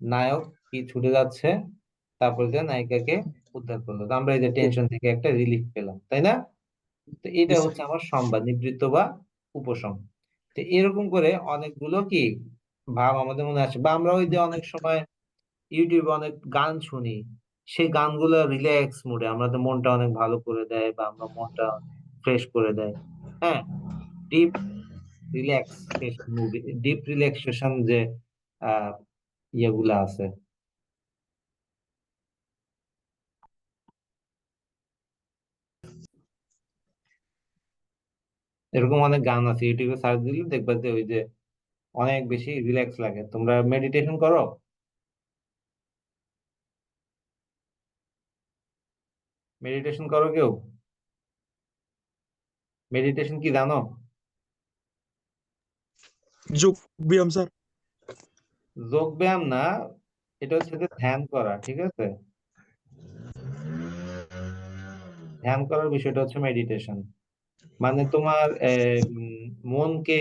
নায়ক কি ছুটে যাচ্ছে, তারপর যে নায়িকাকে উদ্ধার করলো, তো আমরা এই যে টেনশন থেকে একটা রিলিফ পেলাম, তাই না? তো এটা জি স্যার। হচ্ছে আমার সংবাদ, নিবৃত্ত বা উপশম। তো এরকম করে অনেকগুলো কি ভাব আমাদের মনে আসে, বা আমরা ওই যে অনেক সময় ইউটিউবে অনেক গান শুনি, সেই গানগুলো রিল্যাক্স মুডে আমাদের মনটা অনেক ভালো করে দেয়, বা আমরা মনটা ফ্রেশ করে দেয়। হ্যাঁ। Deep relaxation movie, deep relaxation যে আহ ইয়েগুলা আছে, এরকম অনেক গান আছে, ইউটিউবে সার্চ দিলে দেখবা যে ওই যে অনেক বেশি রিল্যাক্স লাগে। তোমরা মেডিটেশন করো? মেডিটেশন করো কেউ? মেডিটেশন কি জানো? যোগ ব্যায়াম স্যার। যোগ ব্যায়াম না, এটা হচ্ছে যে ধ্যান করা। ঠিক আছে। ধ্যান করার বিষয়টা হচ্ছে মেডিটেশন। মানে তোমার মনকে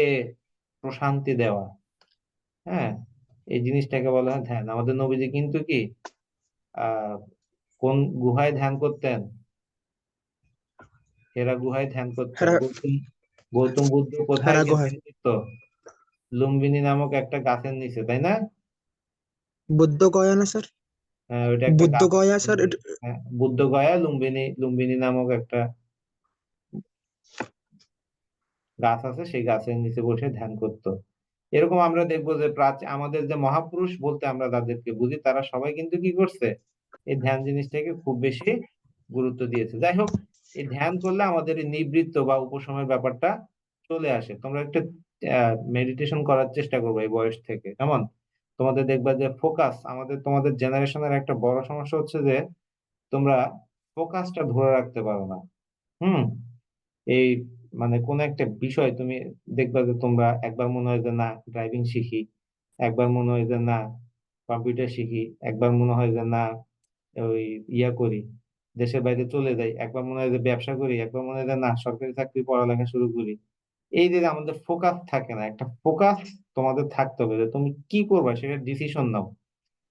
প্রশান্তি দেওয়া। হ্যাঁ। এই জিনিসটাকে বলা হয় ধ্যান। আমাদের নবীজি কিন্তু কি আহ কোন গুহায় ধ্যান করতেন? হেরা গুহায় ধ্যান করতেন। হেরা গৌতম গৌতম বুদ্ধ কোথায় হেরা যে গুহায়। ধ্যান করতো? লুম্বিনী নামক একটা গাছের নিচে, তাই না? বুদ্ধ গয়া না স্যার? হ্যাঁ, ওইটা একটা বুদ্ধ গাছ। গয়া স্যার হ্যাঁ, বুদ্ধ গয়া, লুম্বিনী লুম্বিনী নামক একটা গাছ আছে, সেই গাছের নিচে বসে ধ্যান করতো। এরকম আমরা দেখবো যে প্রাচীন আমাদের যে মহাপুরুষ বলতে আমরা যাদেরকে বুঝি, তারা সবাই কিন্তু কি করছে, এই ধ্যান জিনিসটাকে খুব বেশি গুরুত্ব দিয়েছে। যাই হোক, এই ধ্যান করলে আমাদের এই নিবৃত্ত বা উপশমের ব্যাপারটা চলে আসে। তোমরা একটা মেডিটেশন করার চেষ্টা করবে এই বয়স থেকে, কেমন? তোমাদের দেখবা যে ফোকাস, তোমাদের জেনারেশনের একটা বড় সমস্যা হচ্ছে যে তোমরা ফোকাসটা ধরে রাখতে পারো না। হুম। এই মানে কোন একটা বিষয় তুমি দেখবা যে তোমরা একবার মনে হয় যে না ড্রাইভিং শিখি, একবার মনে হয় যে না কম্পিউটার শিখি, একবার মনে হয় যে না ওই ইয়া করি, দেশের বাইরে চলে যাই, একবার মনে হয় যে ব্যবসা করি, একবার মনে হয় যে না সরকারি চাকরি পড়ালেখা শুরু করি। এই যে আমাদের ফোকাস থাকে না, একটা ফোকাস তোমাদের থাকতে হবে, যে তুমি কি করবা সেটা ডিসিশন নাও,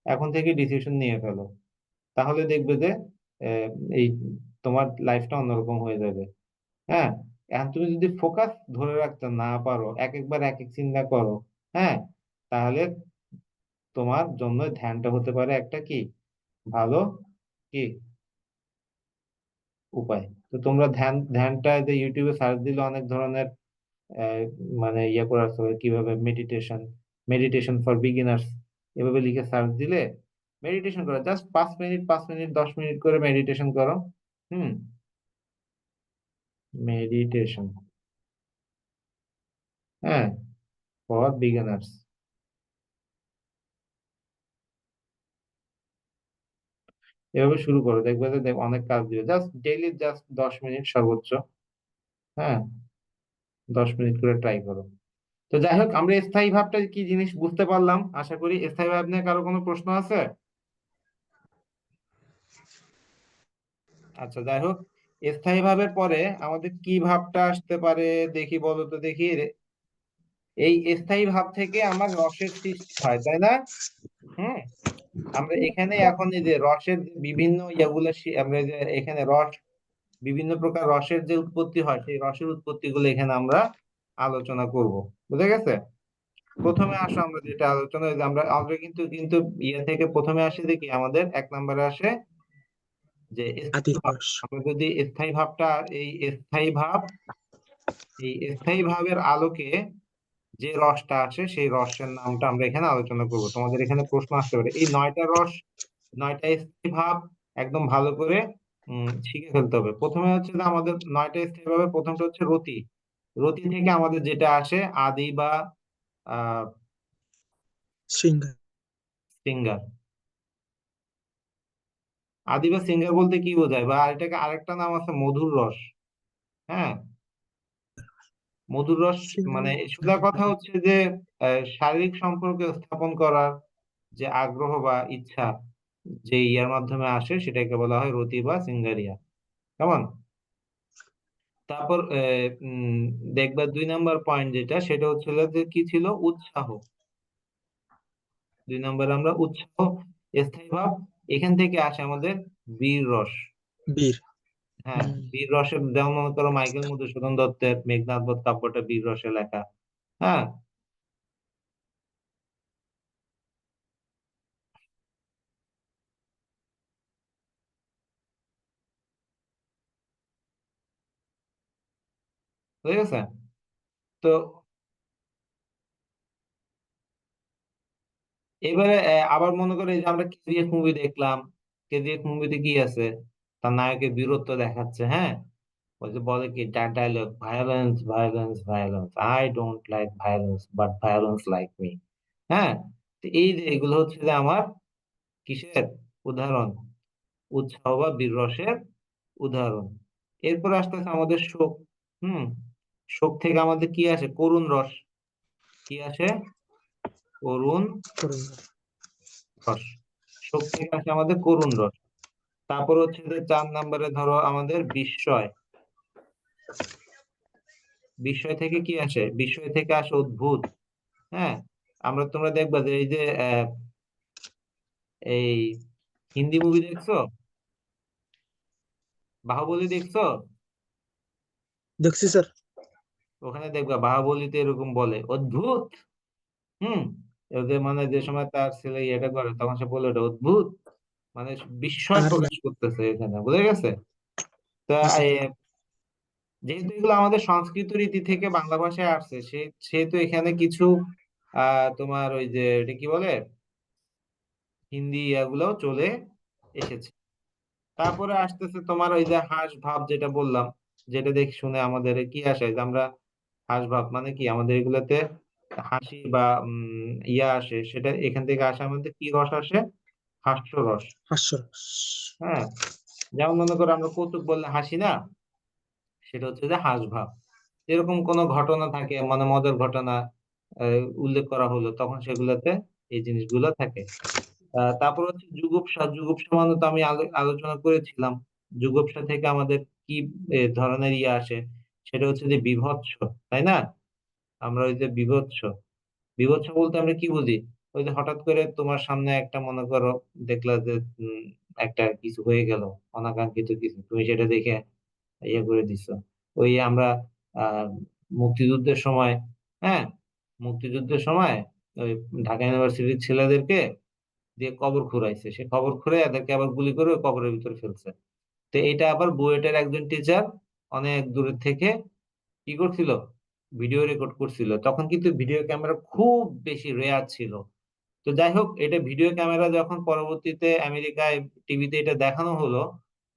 এখন থেকে ডিসিশন নিয়ে ফেলো। তাহলে দেখবে যে আহ, এই তোমার লাইফটা অন্যরকম হয়ে যাবে। হ্যাঁ। এখন তুমি যদি ফোকাস ধরে রাখতে না পারো, এক একবার এক এক চিন্তা করো, হ্যাঁ, তাহলে তোমার জন্য ধ্যানটা হতে পারে একটা কি ভালো কি উপায়। তো তোমরা ধ্যানটা যে ইউটিউবে সার্চ দিলে অনেক ধরনের আহ, মানে ইয়ে করে আসতে হবে, কিভাবে মেডিটেশন ফর বিগিনার্স এভাবে লিখে সার্চ দিলে মেডিটেশন করো, জাস্ট 5 মিনিট 5 মিনিট 10 মিনিট করে মেডিটেশন করো। হুম, মেডিটেশন, হ্যাঁ, ফর বিগিনার্স, এভাবে শুরু করো, দেখবে যে অনেক কাজ দিবে। জাস্ট ডেইলি জাস্ট 10 মিনিট সর্বোচ্চ, হ্যাঁ, 10 মিনিট করে ট্রাই করো। তো যাই হোক, আমরা স্থায়ী ভাবটা কি জিনিস বুঝতে পারলাম আশা করি। স্থায়ী ভাব নিয়ে কারো কোনো প্রশ্ন আছে? আচ্ছা, যাই হোক, স্থায়ী ভাবের পরে আমাদের কি ভাবটা আসতে পারে দেখি, বলো তো দেখি। এই স্থায়ী ভাব থেকে আমার রসের সৃষ্টি হয়, তাই না? হুম, আমরা এখানে এখন এই যে রসের যে বিভিন্ন ইয়েগুলো আমরা যে এখানে বিভিন্ন প্রকার রসের যে উৎপত্তি হয়, সেই রসের উৎপত্তি গুলো এখানে আমরা আলোচনা করব। বুঝে গেছে? প্রথমে আসো, আমরা যেটা আলোচনা, যে আমরা অলরেডি কিন্তু কিন্তু ইয়ে থেকে প্রথমে আসে দেখি আমাদের 1 নম্বরে আসে যে আদি স্থায়ী ভাব। রস। আমরা যদি স্থায়ী ভাবটা, এই স্থায়ী ভাব, এই স্থায়ী ভাবের আলোকে যে রসটা আসে সেই রসের নামটা আমরা এখানে আলোচনা করব। তোমাদের এখানে প্রশ্ন আসতে পারে এই 9টা রস, 9টা স্থায়ী ভাব একদম ভালো করে শিখে ফেলতে হবে। প্রথমে হচ্ছে যে আমাদের 9টা স্থায়ী ভাবে প্রথমটা হচ্ছে রতি। রতি থেকে আমাদের যেটা আসে আদি বা আহ সিঙ্গার। সিঙ্গার। আদি বা সিঙ্গার বলতে কি বোঝায়, বা এটাকে আরেকটা নাম আছে মধুর রস। হ্যাঁ, মধুর রস সিঙ্গার। মানে সোজা কথা হচ্ছে যে শারীরিক সম্পর্ক স্থাপন করার যে আগ্রহ বা ইচ্ছা যে ইয়ার মাধ্যমে আসে সেটাকে বলা হয় রতি বা সিঙ্গারিয়া। কেমন? তারপর দেখবা 2 নম্বর পয়েন্ট যেটা, সেটা হচ্ছিল যে কি ছিল, উৎসাহ। 2 নম্বরে আমরা উৎসাহ, স্থায়ী ভাব, এখান থেকে আসে আমাদের বীর রস। বীর। হ্যাঁ, হুম। বীর রসের যেমন মনে করো মাইকেল মধুসূদন দত্তের মেঘনাদ বধ কাব্যটা বীর রসে লেখা। হ্যাঁ, ঠিক আছে। তো এবারে আবার মনে করো এই যে আমরা কেজিএফ মুভি দেখলাম, কেজিএফ মুভিতে কি আছে, তার নায়কের বীরত্ব দেখাচ্ছে। হ্যাঁ, ওই যে বলে কি dialogue, violence violence violence, I don't like violence but violence like me. হ্যাঁ, তো এই যে এগুলো হচ্ছে যে আমার কিসের উদাহরণ, উৎসাহ বা বীর রসের উদাহরণ। এরপর আসতেছে আমাদের শোক। হুম, শোক থেকে আমাদের কি আসে, করুণ রস। কি আসে? করুণ করুণ। রস। শোক থেকে আসে আমাদের করুণ রস। তারপর হচ্ছে যে 4 নম্বরে ধরো আমাদের বিস্ময়। বিস্ময় থেকে কি আসে? বিস্ময় থেকে আসে অদ্ভুত। হ্যাঁ, তোমরা দেখবা যে এই যে এই হিন্দি মুভি দেখছো, বাহুবলী দেখছো? দেখছি স্যার। ওখানে দেখবা বাহুবলীতে এরকম বলে অদ্ভুত। হুম, ওদের মানে যে সময় তার ছেলে এটা করে তখন সে বলে ওটা অদ্ভুত, মানে বিস্ময় আর না। প্রকাশ করতেছে এখানে। বুঝে গেছে? তা জি স্যার। যেহেতু এগুলো আমাদের সংস্কৃত রীতি থেকে বাংলা ভাষায় আসছে, সেহেতু এখানে কিছু তোমার ওই যে এটা কি বলে হিন্দি ইয়াগুলো চলে এসেছে। তারপরে আসতেছে তোমার ওই যে হাস ভাব, যেটা বললাম, যেটা দেখে শুনে আমাদের কি আসে, যে আমরা হাস ভাব মানে কি, আমাদের এগুলোতে হাসি বা ইয়া আসে, সেটা এখান থেকে আসে, আমাদের কি রস আসে, হাস্যরস। হাস্যরস। হ্যাঁ, যেমন মনে করো আমরা কৌতুক বললে হাসি না, সেটা হচ্ছে যে হাস ভাব। এরকম কোনো ঘটনা থাকে মানে মজার ঘটনা উল্লেখ করা হলো, তখন সেগুলোতে এই জিনিসগুলো থাকে। তারপর হচ্ছে যুগুপসা। যুগুপসা মানে তো আমি আলোচনা করেছিলাম, যুগুপসা থেকে আমাদের কি ধরনের ইয়ে আসে, সেটা হচ্ছে যে বীভৎস, তাই না? আমরা ওই যে বীভৎস, বীভৎস বলতে আমরা কি বুঝি, ওই যে হঠাৎ করে তোমার সামনে একটা মনে করো দেখলা যে একটা কিছু হয়ে গেল, অনাকাঙ্ক্ষিত কিছু, তুমি সেটা দেখে ইয়ে করে দিছো। ওই আমরা আহ মুক্তিযুদ্ধের সময়, হ্যাঁ, মুক্তিযুদ্ধের সময় ওই ঢাকা ইউনিভার্সিটির ছেলেদেরকে দিয়ে কবর খুঁড়াইছে, সে কবর খুঁড়ে এদেরকে আবার গুলি করে ওই কবরের ভিতরে ফেলছে। তো এটা আবার বুয়েটের একজন টিচার অনেক দূরের থেকে কি করছিল, ভিডিও রেকর্ড করছিল। তখন কিন্তু ভিডিও ক্যামেরা খুব বেশি রেয়ার ছিল। তো যাই হোক, এটা ভিডিও ক্যামেরা যখন পরবর্তীতে আমেরিকায় টিভিতে এটা দেখানো হলো,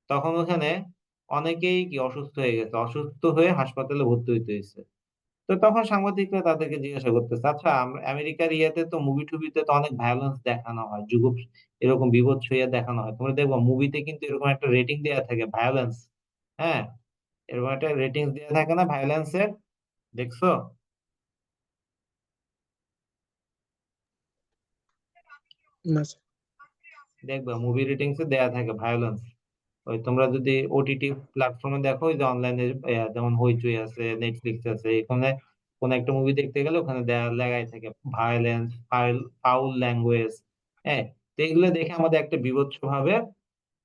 তখন ওখানে অনেকেই কি অসুস্থ হয়ে গেছে, অসুস্থ হয়ে হাসপাতালে ভর্তি হইতে হয়েছে। তো তখন সাংবাদিকরা তাদেরকে জিজ্ঞাসা করতেছে, আচ্ছা আমেরিকার ইয়েতে তো মুভি টুবিতে তো অনেক ভায়োলেন্স দেখানো হয়, এরকম বীভৎস ইয়ে দেখানো হয়, তোমরা দেখবো মুভিতে কিন্তু এরকম একটা রেটিং দেওয়া থাকে ভায়োলেন্স। হ্যাঁ, এরকম একটা রেটিং দেওয়া থাকে না ভায়োলেন্সের, দেখছো? না স্যার। দেখবা মুভি রেটিংস এ দেয়া থাকে ভায়োলেন্স। ওই তোমরা যদি ওটিটি প্ল্যাটফর্মে দেখো, ওই যে অনলাইনে যেমন হইচই আছে, নেটফ্লিক্স আছে, এখানে কোন একটা মুভি দেখতে গেলে ওখানে লেগাই থাকে ভায়োলেন্স, ফাউল ল্যাঙ্গুয়েজ। হ্যাঁ, তো এগুলো দেখে আমাদের একটা বিভৎস ভাবে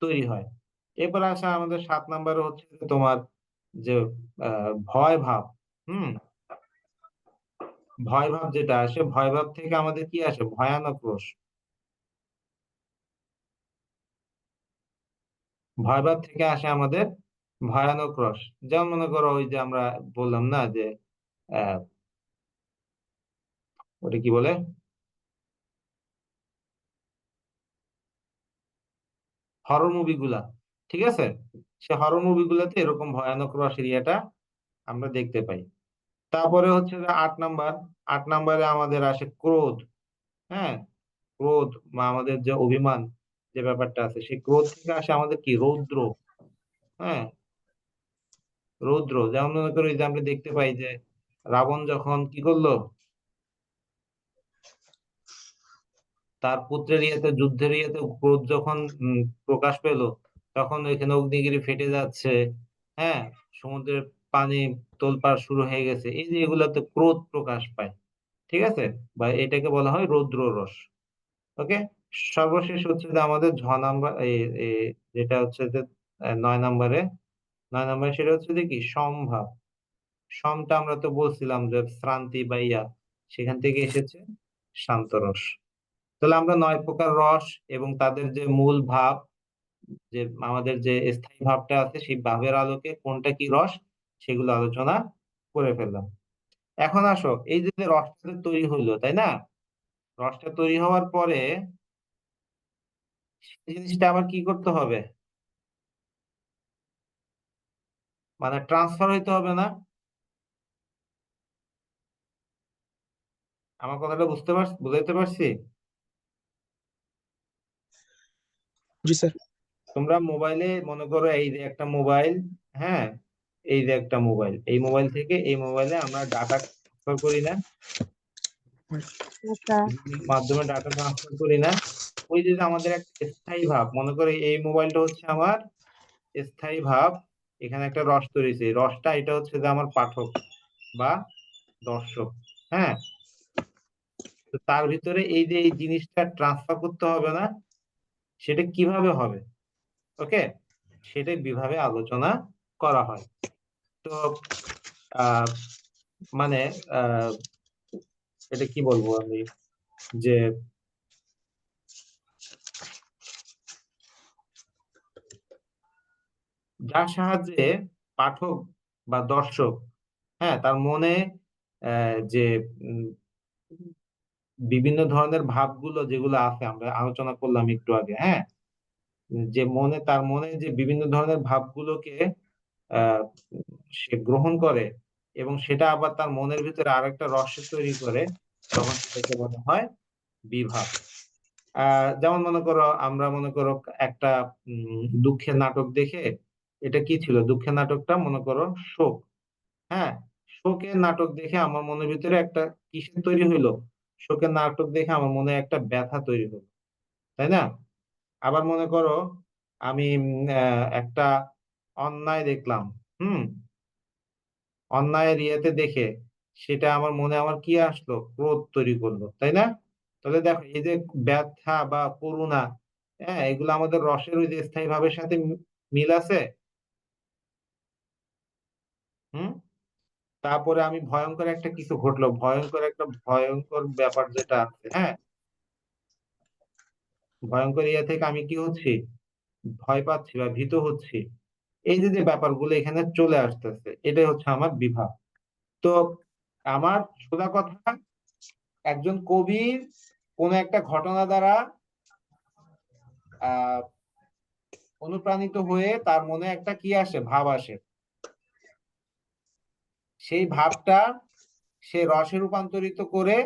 তৈরি হয়। এরপর আসা আমাদের 7 নম্বরে হচ্ছে যে তোমার যে ভয় ভাব। হুম, ভয় ভাব যেটা আসে, ভয় ভাব থেকে আমাদের কি আসে, ভয়ানক রোষ। ভয় ভাব থেকে আসে আমাদের ভয়ানক রস। যেমন মনে করো ওই যে আমরা বললাম না যে আহ ওটা কি বলে, হরর মুভিগুলা, ঠিক আছে, সে হরর মুভিগুলাতে এরকম ভয়ানক রস এরিয়াটা আমরা দেখতে পাই। তারপরে হচ্ছে যে 8 নাম্বার, 8 নাম্বারে আমাদের আসে ক্রোধ। হ্যাঁ, ক্রোধ বা আমাদের যে অভিমান, যে ব্যাপারটা আছে, সেই ক্রোধ থেকে আসে আমাদের কি, রৌদ্র। হ্যাঁ, রৌদ্র, যেমন মনে করো এই যে আমরা দেখতে পাই যে রাবণ যখন কি করলো, তার পুত্রের ইয়েতে, যুদ্ধের ইয়েতে ক্রোধ যখন প্রকাশ পেল, তখন ওইখানে অগ্নিগিরি ফেটে যাচ্ছে। হ্যাঁ, সমুদ্রের পানি তোলপাড় শুরু হয়ে গেছে, এই যে এগুলাতে ক্রোধ প্রকাশ পায়। ঠিক আছে, বা এটাকে বলা হয় রৌদ্র রস। ওকে, সর্বশেষ হচ্ছে যে আমাদের 6 নাম্বার, যেটা হচ্ছে যে 9 নাম্বারে, 9 নাম্বারে সেটা হচ্ছে যে কি, সমভাব। সমটা আমরা তো বলছিলাম যে শ্রান্তি বা ইয়া, সেখান থেকে এসেছে শান্ত রস। তাহলে আমরা 9 প্রকার রস এবং তাদের যে মূল ভাব, যে আমাদের যে স্থায়ী ভাবটা আছে, সেই ভাবের আলোকে কোনটা কি রস, সেগুলো আলোচনা করে ফেললাম। এখন আসো, এই যে যে রসটা যে তৈরি হইলো, তাই না, রসটা তৈরি হওয়ার পরে এই জিনিসটা আবার কি করতে হবে, মানে ট্রান্সফার হইতে হবে না? আমার কথাটা বুঝাইতে পারছি? জি স্যার। তোমরা মোবাইলে মনে করো এই যে একটা মোবাইল, হ্যাঁ, এই যে একটা মোবাইল, এই মোবাইল থেকে এই মোবাইলে আমরা ডাটা ট্রান্সফার করি না, না স্যার। মাধ্যমে ডাটা ট্রান্সফার করি না। ওই যে যে আমাদের একটা স্থায়ী ভাব, মনে করো এই মোবাইলটা হচ্ছে আমার স্থায়ী ভাব, এখানে একটা রস তৈরি হয়েছে, এই রসটা এটা হচ্ছে যে আমার পাঠক বা দর্শক। হ্যাঁ, তো তার ভিতরে এই যে এই জিনিসটা ট্রান্সফার করতে হবে না, সেটা কিভাবে হবে? ওকে, সেটা বিভাবে আলোচনা করা হয়। তো আহ মানে আহ এটা কি বলবো আমি, যে যার সাহায্যে পাঠক বা দর্শক, হ্যাঁ, তার মনে যে উম, বিভিন্ন ধরনের ভাবগুলো যেগুলো আছে, আমরা আলোচনা করলাম একটু আগে। হ্যাঁ, যে মনে, তার মনে যে বিভিন্ন ধরনের ভাবগুলোকে আহ সে গ্রহণ করে এবং সেটা আবার তার মনের ভিতরে আরেকটা রস তৈরি করে, তখন সেটাকে বলা হয় বিভাব। যেমন মনে করো, আমরা মনে করো একটা দুঃখের নাটক দেখে, এটা কি ছিল, দুঃখের নাটকটা মনে করো শোক। হ্যাঁ, শোকের নাটক দেখে আমার মনের ভিতরে একটা কিসের তৈরি হইলো, শোকের নাটক দেখে আমার মনে একটা ব্যথা তৈরি হলো, তাই না? আবার মনে করো আমি একটা অন্যায় দেখলাম, হুম, অন্যায়ের ইয়েতে দেখে সেটা আমার মনে আমার কি আসলো, ক্রোধ তৈরি করলো, তাই না? তাহলে দেখো এই যে ব্যথা বা করুণা, হ্যাঁ, এগুলো আমাদের রসের ওই যে স্থায়ী ভাবের সাথে মিল আছে। হুম, তারপরে আমি ভয়ঙ্কর একটা কিছু ঘটলো, ভয়ঙ্কর ব্যাপার যেটা আছে, হ্যাঁ, ভয়ঙ্কর ইয়ে থেকে আমি কি হচ্ছি, ভয় পাচ্ছি বা ভীত হচ্ছি। এই যে যে ব্যাপারগুলো এখানে চলে আসতেছে, এটাই হচ্ছে আমার বিভাব। তো আমার সোজা কথা, একজন কবির কোন একটা ঘটনা দ্বারা আহ অনুপ্রাণিত হয়ে তার মনে একটা কি আসে, ভাব আসে। সেই ভাবটা সে রসে রূপান্তরিত করে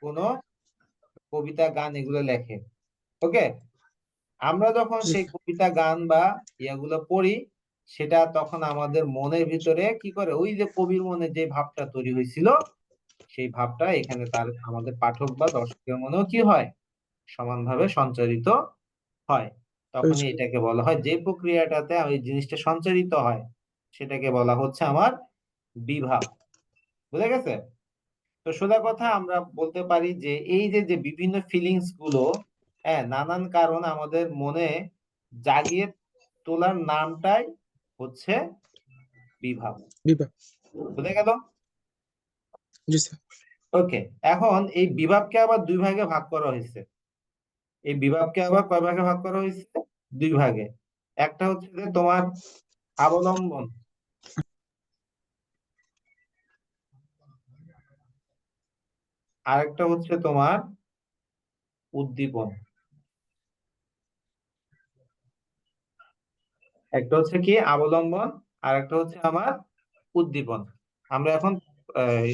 কোনো কবিতা, গান এগুলো লেখে। ওকে, আমরা যখন জি সেই কবিতা, গান বা ইয়াগুলো পড়ি, সেটা তখন আমাদের মনের ভিতরে কি করে, ওই যে কবির মনে যে ভাবটা তৈরি হয়েছিল, সেই ভাবটা এখানে তার আমাদের পাঠক বা দর্শকের মনেও কি হয়, সমানভাবে সঞ্চারিত হয়। তখনই স্যার। এটাকে বলা হয়, যে প্রক্রিয়াটাতে ওই জিনিসটা সঞ্চারিত হয়, সেটাকে বলা হচ্ছে আমার বিভাব। বুঝা গেছে? তো সোজা কথা আমরা বলতে পারি যে এই যে যে বিভিন্ন ফিলিংস গুলো, হ্যাঁ, নানান কারণ আমাদের মনে জাগিয়ে তোলার নামটাই হচ্ছে বিভাব। বিভাগ। বুঝা গেল? জি স্যার। ওকে, এখন এই বিভাবকে আবার দুই ভাগে ভাগ করা হয়েছে। এই বিভাবকে আবার কয় ভাগে ভাগ করা হয়েছে? দুই ভাগে। একটা হচ্ছে যে তোমার অবলম্বন, আরেকটা হচ্ছে তোমার উদ্দীপন। একটা হচ্ছে কি অবলম্বন, আর একটা হচ্ছে আমার উদ্দীপন। আমরা এখন আহ,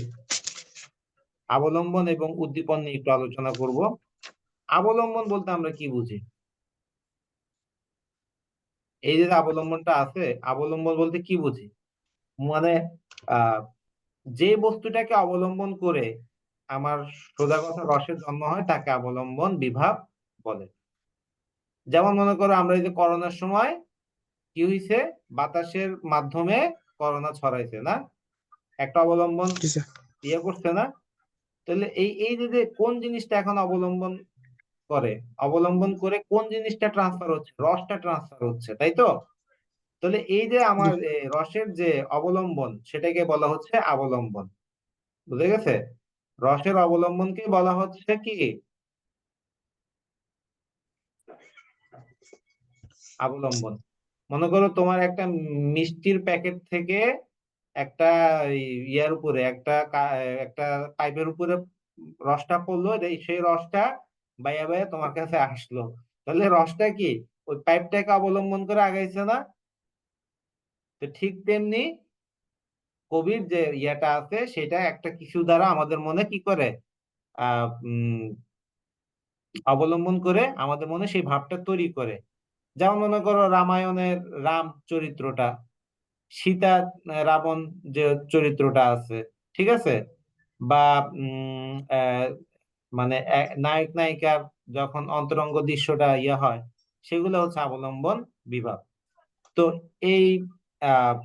অবলম্বন এবং উদ্দীপন নিয়ে একটু আলোচনা করব। অবলম্বন বলতে আমরা কি বুঝি? এই যে অবলম্বনটা আছে, অবলম্বন বলতে কি বুঝি? মানে আহ যে বস্তুটাকে অবলম্বন করে আমার সোজা কথা রসের জন্ম হয়, তাকে অবলম্বন বিভাব বলে। যেমন মনে করো, আমরা এই যে করোনার সময় কি হয়েছে, বাতাসের মাধ্যমে করোনা ছড়াইছে না, একটা অবলম্বন জি স্যার। ইয়ে করছে না? তাহলে এই এই যে যে কোন জিনিসটা এখন অবলম্বন করে, অবলম্বন করে কোন জিনিসটা ট্রান্সফার হচ্ছে, রসটা ট্রান্সফার হচ্ছে, তাই তো? তাহলে এই যে জি আমার রসের যে অবলম্বন, সেটাকে বলা হচ্ছে অবলম্বন। বুঝে গেছে? রসের অবলম্বনকে বলা হচ্ছে কি অবলম্বন। মনে করো তোমার একটা মিষ্টির প্যাকেট থেকে একটা ইয়ার উপরে একটা পাইপের উপরে রসটা পড়লো, সেই রসটা বাইয়া বাইয়া তোমার কাছে আসলো। তাহলে রসটা কি ওই পাইপটাকে অবলম্বন করে আগাইছে না? তো ঠিক তেমনি কবির যে ইয়াটা আছে, সেটা একটা কিছু দ্বারা আমাদের মনে কি করে, আহ অবলম্বন করে আমাদের মনে সেই ভাবটা তৈরি করে। যেমন মনে করো রামায়ণের রাম চরিত্রটা, সীতা রাবণ যে চরিত্রটা আছে, ঠিক আছে, বা মানে নায়ক নায়িকার যখন অন্তরঙ্গ দৃশ্যটা ইয়ে হয়, সেগুলো হচ্ছে অবলম্বন বিভাগ। তো এই আহ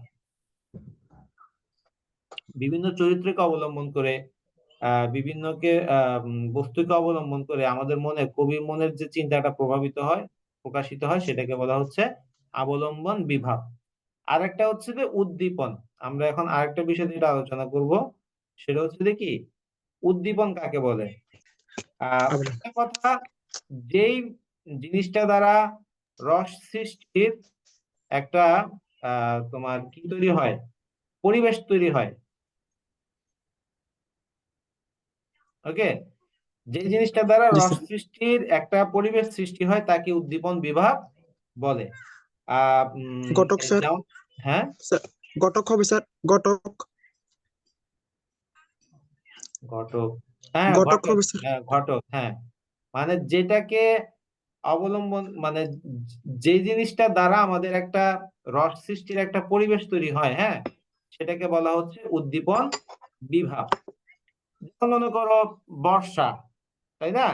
বিভিন্ন চরিত্রকে অবলম্বন করে, বিভিন্নকে বস্তুকে অবলম্বন করে আমাদের মনে, কবির মনের যে চিন্তাটা প্রভাবিত হয়, প্রকাশিত হয়, সেটাকে বলা হচ্ছে অবলম্বন বিভাগ। আরেকটা হচ্ছে যে উদ্দীপন। আমরা এখন আরেকটা বিষয় যেটা আলোচনা করব, সেটা হচ্ছে যে কি উদ্দীপন কাকে বলে। আবরণ। একটা কথা, যেই জিনিসটা দ্বারা রস সৃষ্টির একটা তোমার কি তৈরি হয়, পরিবেশ তৈরি হয়। ওকে, যে জিনিসটা দ্বারা জি রস স্যার। সৃষ্টির একটা পরিবেশ সৃষ্টি হয়, তাকে উদ্দীপন বিভাগ বলে। ঘটক স্যার। যেমন, হ্যাঁ, স্যার, ঘটক হবে স্যার, ঘটক। ঘটক, হ্যাঁ ঘটক ঘটক, হবে স্যার। হ্যাঁ ঘটক, হ্যাঁ। মানে যেটাকে অবলম্বন, মানে যে জিনিসটা দ্বারা আমাদের একটা রস সৃষ্টির একটা পরিবেশ তৈরি হয়, হ্যাঁ, সেটাকে বলা হচ্ছে উদ্দীপন বিভাগ। যেমন মনে করো বর্ষা, তাই না?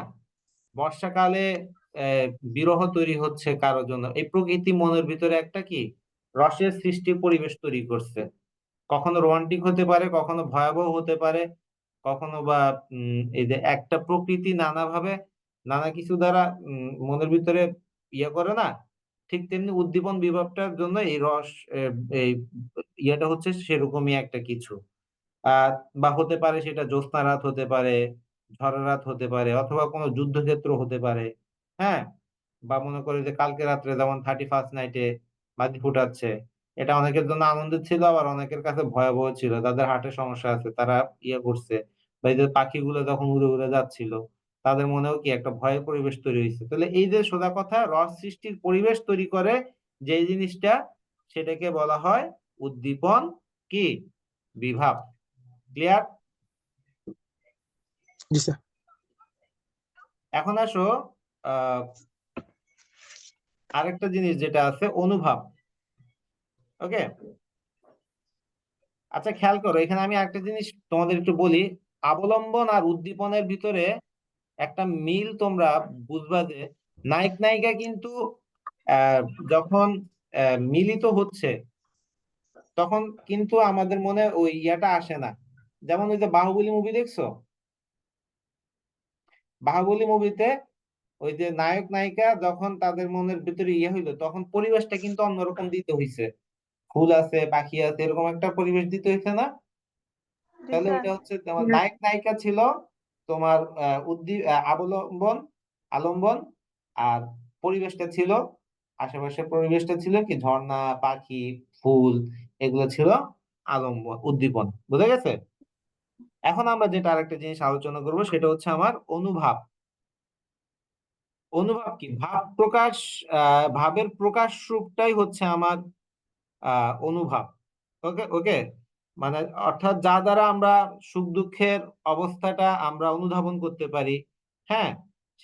বর্ষাকালে আহ, বিরহ তৈরি হচ্ছে কারোর জন্য, এই প্রকৃতি মনের ভিতরে একটা কি রসের সৃষ্টি পরিবেশ তৈরি করছে। কখনো রোমান্টিক হতে পারে, কখনো ভয়াবহ হতে পারে, কখনো বা এই যে একটা প্রকৃতি নানাভাবে নানা কিছু দ্বারা মনের ভিতরে ইয়ে করে না, ঠিক তেমনি উদ্দীপন বিভাবটার জন্য এই রস এই ইয়েটা হচ্ছে সেরকমই একটা কিছু। আহ বা হতে পারে সেটা জ্যোৎস্না রাত হতে পারে, ঝড় রাত হতে পারে, অথবা কোনো যুদ্ধক্ষেত্র হতে পারে। হ্যাঁ, বা মনে করে যে কালকে রাত্রে যেমন 31st নাইটে বাজি ফুটাচ্ছে, এটা অনেকের জন্য আনন্দের ছিল, আবার অনেকের কাছে ভয়াবহ ছিল। যাদের হার্টের সমস্যা আছে তারা ইয়ে করছে, বা এই যে পাখিগুলো যখন উড়ে উড়ে যাচ্ছিল, তাদের মনেও কি একটা ভয়ের পরিবেশ তৈরি হয়েছে। তাহলে এই যে সোজা কথা, রস সৃষ্টির পরিবেশ তৈরি করে যে জিনিসটা, সেটাকে বলা হয় উদ্দীপন কি বিভাব। ক্লিয়ার? জি স্যার। এখন আসো আহ আরেকটা জিনিস যেটা আছে, অনুভাব। ওকে, আচ্ছা খেয়াল করো, এখানে আমি আরেকটা জিনিস তোমাদের একটু বলি। অবলম্বন আর উদ্দীপনের ভিতরে একটা মিল তোমরা বুঝবা যে নায়ক নায়িকা কিন্তু আহ যখন মিলিত হচ্ছে, তখন কিন্তু আমাদের মনে ওই ইয়াটা আসে না। যেমন ওই যে বাহুবলী মুভি দেখছো, বাহুবলী মুভিতে ওই যে নায়ক নায়িকা যখন তাদের মনের ভিতরে ইয়ে হইলো, তখন পরিবেশটা কিন্তু অন্যরকম দিতে হইছে। ফুল আছে, পাখি আছে, এরকম একটা পরিবেশ দিতে হইছে না? জি তাহলে স্যার। ওইটা হচ্ছে তোমার নায়ক নায়িকা ছিল, তোমার অবলম্বন, আলম্বন, আর পরিবেশটা ছিল, আশেপাশের পরিবেশটা ছিল কি ঝর্ণা, পাখি, ফুল, এগুলো ছিল আলম্বন, উদ্দীপন। বুঝা গেছে? এখন আমরা যেটা আরেকটা জিনিস আলোচনা করব, সেটা হচ্ছে আমার অনুভাব। অনুভাব কি? ভাব প্রকাশ, ভাবের প্রকাশ রূপটাই হচ্ছে আমার অনুভাব। ওকে ওকে, মানে অর্থাৎ যা দ্বারা আমরা সুখ দুঃখের অবস্থাটা আমরা অনুধাবন করতে পারি, হ্যাঁ,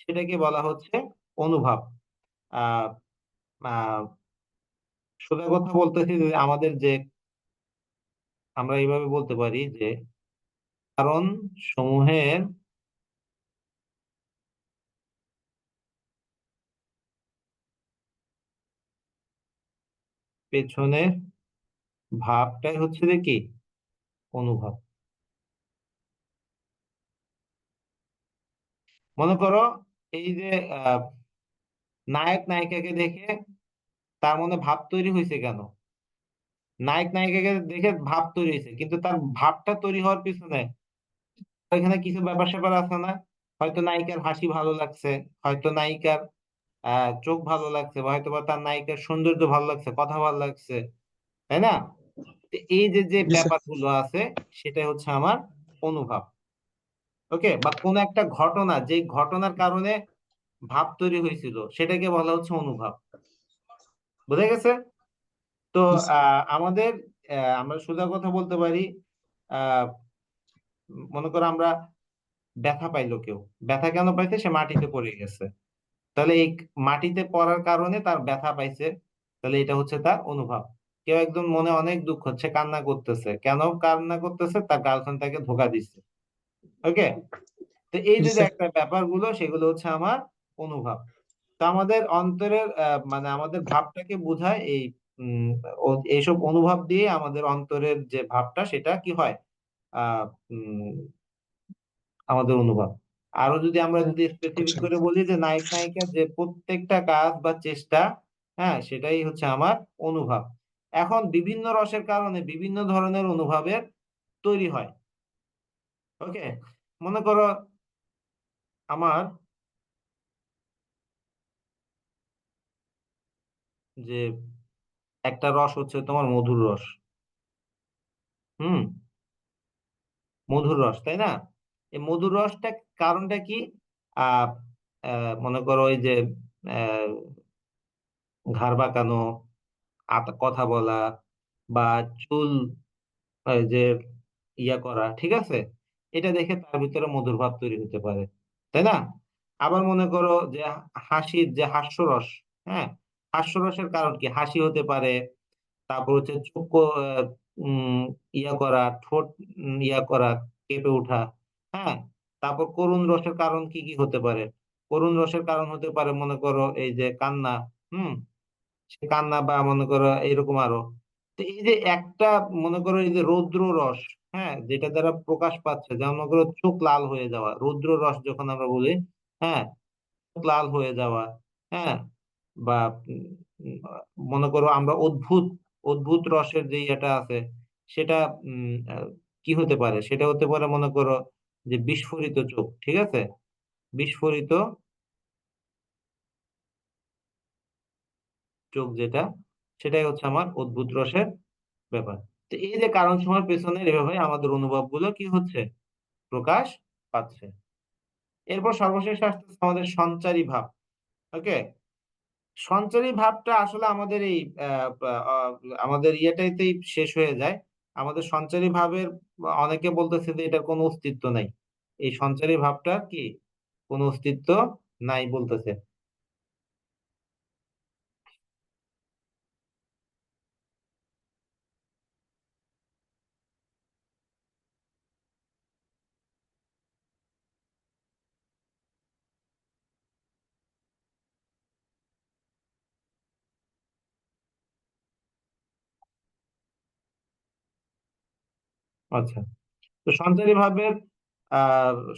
সেটাকে বলা হচ্ছে অনুভাব। আহ আহ সোজা কথা বলতেছি যে আমাদের যে, আমরা এইভাবে বলতে পারি যে কারণ সমূহের পেছনের ভাবটাই হচ্ছে যে কি অনুভব। মনে করো এই যে আহ নায়ক নায়িকাকে দেখে তার মনে ভাব তৈরি হয়েছে কেন? নায়ক নায়িকাকে দেখে ভাব তৈরি হয়েছে, কিন্তু তার ভাবটা তৈরি হওয়ার পিছনে এখানে কিছু ব্যাপার স্যাপার আছে না? হয়তো নায়িকার হাসি ভালো লাগছে, হয়তো নায়িকার চোখ ভালো লাগছে, বা হয়তো বা তার নায়িকার সৌন্দর্য ভালো লাগছে, কথা ভালো লাগছে, তাই না? তো এই যে যে জি স্যার। ব্যাপারগুলো আছে, সেটাই হচ্ছে আমার অনুভব। ওকে, বা কোন একটা ঘটনা, যে ঘটনার কারণে ভাব তৈরি হয়েছিল, সেটাকে বলা হচ্ছে অনুভব। বুঝা গেছে? তো জি স্যার। আমাদের আমরা সোজা কথা বলতে পারি, আহ মনে করো আমরা ব্যথা পাইলো, কেউ ব্যথা কেন পাইছে? সে মাটিতে পড়ে গেছে। তাহলে এই মাটিতে পড়ার কারণে তার ব্যথা পাইছে, তাহলে এটা হচ্ছে তার অনুভব। কেউ একদম মনে অনেক দুঃখ হচ্ছে, কান্না করতেছে, কেন কান্না করতেছে? তার গার্লফ্রেন্ড তাকে ধোঁকা দিচ্ছে। ওকে, তো এই জি যে যে স্যার। একটা ব্যাপারগুলো, সেগুলো হচ্ছে আমার অনুভব। তো আমাদের অন্তরের মানে আমাদের ভাবটাকে বোঝায় এই উম এইসব অনুভব দিয়ে আমাদের অন্তরের যে ভাবটা, সেটা কি হয়? আহ উম আমাদের অনুভব। আরো যদি আমরা যদি স্পেসিফিক আচ্ছা। করে বলি যে নায়ক নায়িকার যে প্রত্যেকটা কাজ বা চেষ্টা, হ্যাঁ, সেটাই হচ্ছে আমার অনুভব। এখন বিভিন্ন রসের কারণে বিভিন্ন ধরনের অনুভবের তৈরি হয়। ওকে, মনে করো আমার যে একটা রস হচ্ছে তোমার মধুর রস। হুম, মধুর রস, তাই না? এই মধুর রসটা কারণটা কি? আহ মনে করো ওই যে আহ ঘাড় বাঁকানো, কথা বলা, বা চুল এই যে ইয়া করা, ঠিক আছে, এটা দেখে তার ভিতরে মধুর ভাব তৈরি হতে পারে, তাই না? আবার মনে করো যে হাসির যে হাস্যরস, হ্যাঁ, হাস্যরসের কারণ কি? হাসি হতে পারে, তারপর হচ্ছে চোখ ইয়া করা, ঠোঁট ইয়া করা, কেঁপে ওঠা, হ্যাঁ। তারপর করুণ রসের কারণ কি কি হতে পারে? করুণ রসের কারণ হতে পারে মনে করো এই যে কান্না, হুম, সে কান্না, বা মনে করো এইরকম আরো। তো এই যে একটা, মনে করো এই যে রৌদ্র রস, হ্যাঁ, যেটা দ্বারা প্রকাশ পাচ্ছে, যেমন মনে করো চোখ লাল হয়ে যাওয়া, রৌদ্র রস যখন আমরা বলি, হ্যাঁ, চোখ লাল হয়ে যাওয়া, হ্যাঁ, বা মনে করো আমরা অদ্ভুত অদ্ভুত রসের যে ইয়েটা আছে সেটা কি হতে পারে, সেটা হতে পারে মনে করো যে বিস্ফোরিত চোখ, ঠিক আছে, বিস্ফোরিত চোখ যেটা, সেটাই হচ্ছে আমার অদ্ভুত রসের ব্যাপার। তো এই যে কারণ সময়ের পেছনে এভাবে আমাদের অনুভব গুলো কি হচ্ছে, প্রকাশ পাচ্ছে। এরপর সর্বশেষ আসতেছে আমাদের সঞ্চারী ভাব। ওকে, সঞ্চারী ভাবটা আসলে আমাদের এই আমাদের ইয়েটাইতেই শেষ হয়ে যায়। আমাদের সঞ্চারী ভাবের অনেকে বলতেছে যে এটার কোনো অস্তিত্ব নাই, এই সঞ্চারী ভাবটা কি কোনো অস্তিত্ব নাই বলতেছে। আচ্ছা, তো সঞ্চারী ভাবের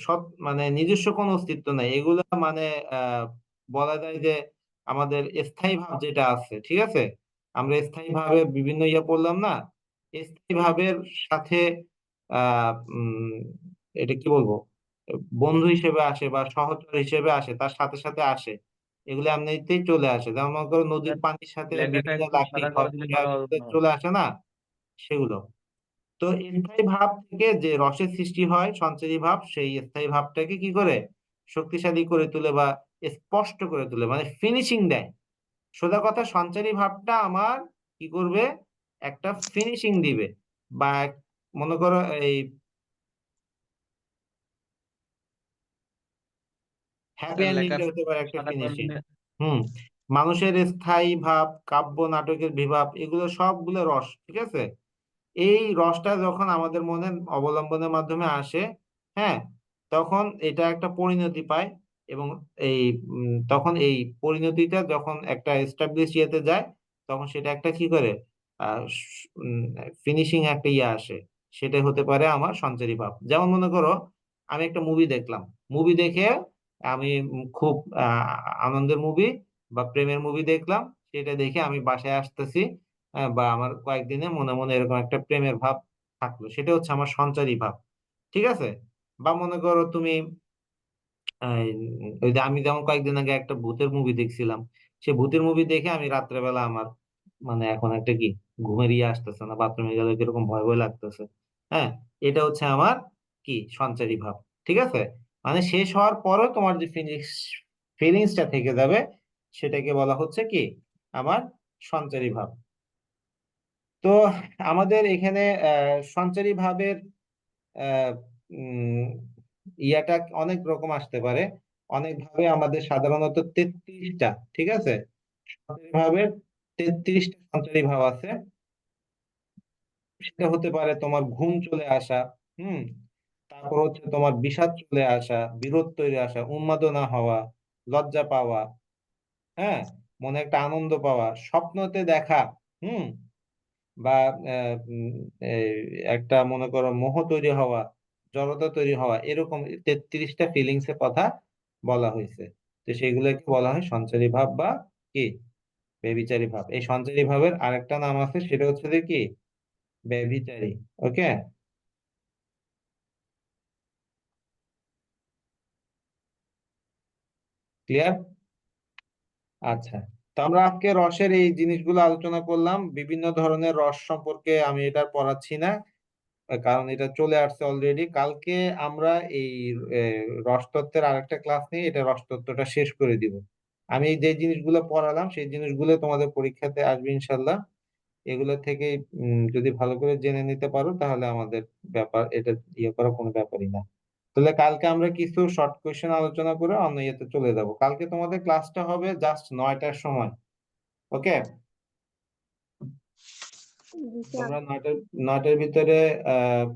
সব মানে নিজস্ব কোনো অস্তিত্ব নাই, এগুলা মানে আহ বলা যায় যে আমাদের স্থায়ী ভাব যেটা আছে, ঠিক আছে, আমরা স্থায়ী ভাবে বিভিন্ন ইয়ে পড়লাম না, স্থায়ী ভাবের সাথে এটা কি বলবো, বন্ধু হিসেবে আসে বা সহচর হিসেবে আসে, তার সাথে সাথে আসে, এগুলো এমনিতেই চলে আসে। যেমন মনে করো নদীর পানির সাথে লেখাটা বিভিন্ন একটু লাকড়ি সাদা করে দিলে ভালো হতো। চলে আসে না, সেগুলো। তো স্থায়ী ভাব থেকে যে রসের সৃষ্টি হয় সঞ্চারী ভাব, সেই স্থায়ী ভাবটাকে কি করে শক্তিশালী করে তোলে বা স্পষ্ট করে তোলে, মানে ফিনিশিং দেয়। সোজা কথা, সঞ্চারী ভাবটা আমার কি করবে, একটা ফিনিশিং দিবে, বা মনে করো এই হ্যাপি এন্ডিং লেখার হতে পারে একটা সাদা করে ফিনিশিং। দিলে হুম, মানুষের স্থায়ী ভাব, কাব্য নাটকের বিভাব, এগুলো সবগুলো রস, ঠিক আছে। এই রসটা যখন আমাদের মনে অবলম্বনের মাধ্যমে আসে, হ্যাঁ, তখন এটা একটা পরিণতি পায়, এবং এই তখন এই পরিণতিটা যখন একটা এস্টাবলিশ ইয়েতে যায়, তখন সেটা একটা কি করে ফিনিশিং একটা ইয়ে আসে, সেটা হতে পারে আমার সঞ্চারী ভাব। যেমন মনে করো আমি একটা মুভি দেখলাম, মুভি দেখে আমি খুব আনন্দের মুভি বা প্রেমের মুভি দেখলাম, সেটা দেখে আমি বাসায় আসতেছি, বা আমার কয়েকদিনে মনে মনে এরকম একটা প্রেমের ভাব থাকলো, সেটা হচ্ছে আমার সঞ্চারী ভাব, ঠিক আছে। বা মনে করো তুমি ওই যে আমি যেমন কয়েকদিন আগে একটা ভূতের মুভি দেখছিলাম, সে ভূতের মুভি দেখে আমি রাত্রেবেলা আমার মানে এখন একটা কি ঘুমের ইয়ে আসতেছে না, বাথরুমে গেলে কিরকম ভয় ভয় লাগতেছে। হ্যাঁ, এটা হচ্ছে আমার কি সঞ্চারী ভাব, ঠিক আছে। মানে শেষ হওয়ার পরও তোমার যে ফিলিংসটা থেকে যাবে, সেটাকে বলা হচ্ছে কি আমার সঞ্চারী ভাব। তো আমাদের এখানে সঞ্চারী ভাবের আহ, উম, ইয়াটা অনেক রকম আসতে পারে, অনেক ভাবে আমাদের সাধারণত 33টা, ঠিক আছে, সঞ্চারী ভাবের 33টা সঞ্চারী ভাব আছে। সেটা হতে পারে তোমার ঘুম চলে আসা, হুম, তারপর হচ্ছে তোমার বিষাদ চলে আসা, বিরোধ তৈরি আসা, উন্মাদনা হওয়া, লজ্জা পাওয়া, হ্যাঁ, মনে একটা আনন্দ পাওয়া, স্বপ্নতে দেখা, হুম, বা আহ, উম, এই একটা মনে করো মোহ তৈরি হওয়া, জড়তা তৈরি হওয়া, এরকম 33টা ফিলিংস এর কথা বলা হয়েছে। তো সেগুলোকে বলা হয় সঞ্চারী ভাব বা কি ব্যভিচারী ভাব। এই সঞ্চারী ভাবের আরেকটা নাম আছে, সেটা হচ্ছে যে কি ব্যভিচারী। ওকে, ক্লিয়ার? আচ্ছা, তো আমরা আজকে রসের এই জিনিসগুলো আলোচনা করলাম, বিভিন্ন ধরনের রস সম্পর্কে আমি এটা আর পড়াচ্ছি না, কারণ এটা চলে আসছে অলরেডি। কালকে আমরা এই রসতত্ত্বের আরেকটা ক্লাস নিয়ে এটা রসতত্ত্বটা শেষ করে দিব। আমি যে জিনিসগুলো পড়ালাম সেই জিনিসগুলো তোমাদের পরীক্ষাতে আসবে ইনশাল্লাহ। এগুলো থেকে যদি ভালো করে জেনে নিতে পারো তাহলে আমাদের ব্যাপার এটা ইয়ে করা কোনো ব্যাপারই না। তাহলে কালকে আমরা কিছু শর্ট কোয়েশ্চেন আলোচনা করে অন্য ইয়েতে চলে যাব। কালকে তোমাদের ক্লাসটা হবে জাস্ট 9টার সময়। ওকে, জি স্যার। তোমরা 9টার ভিতরে আহ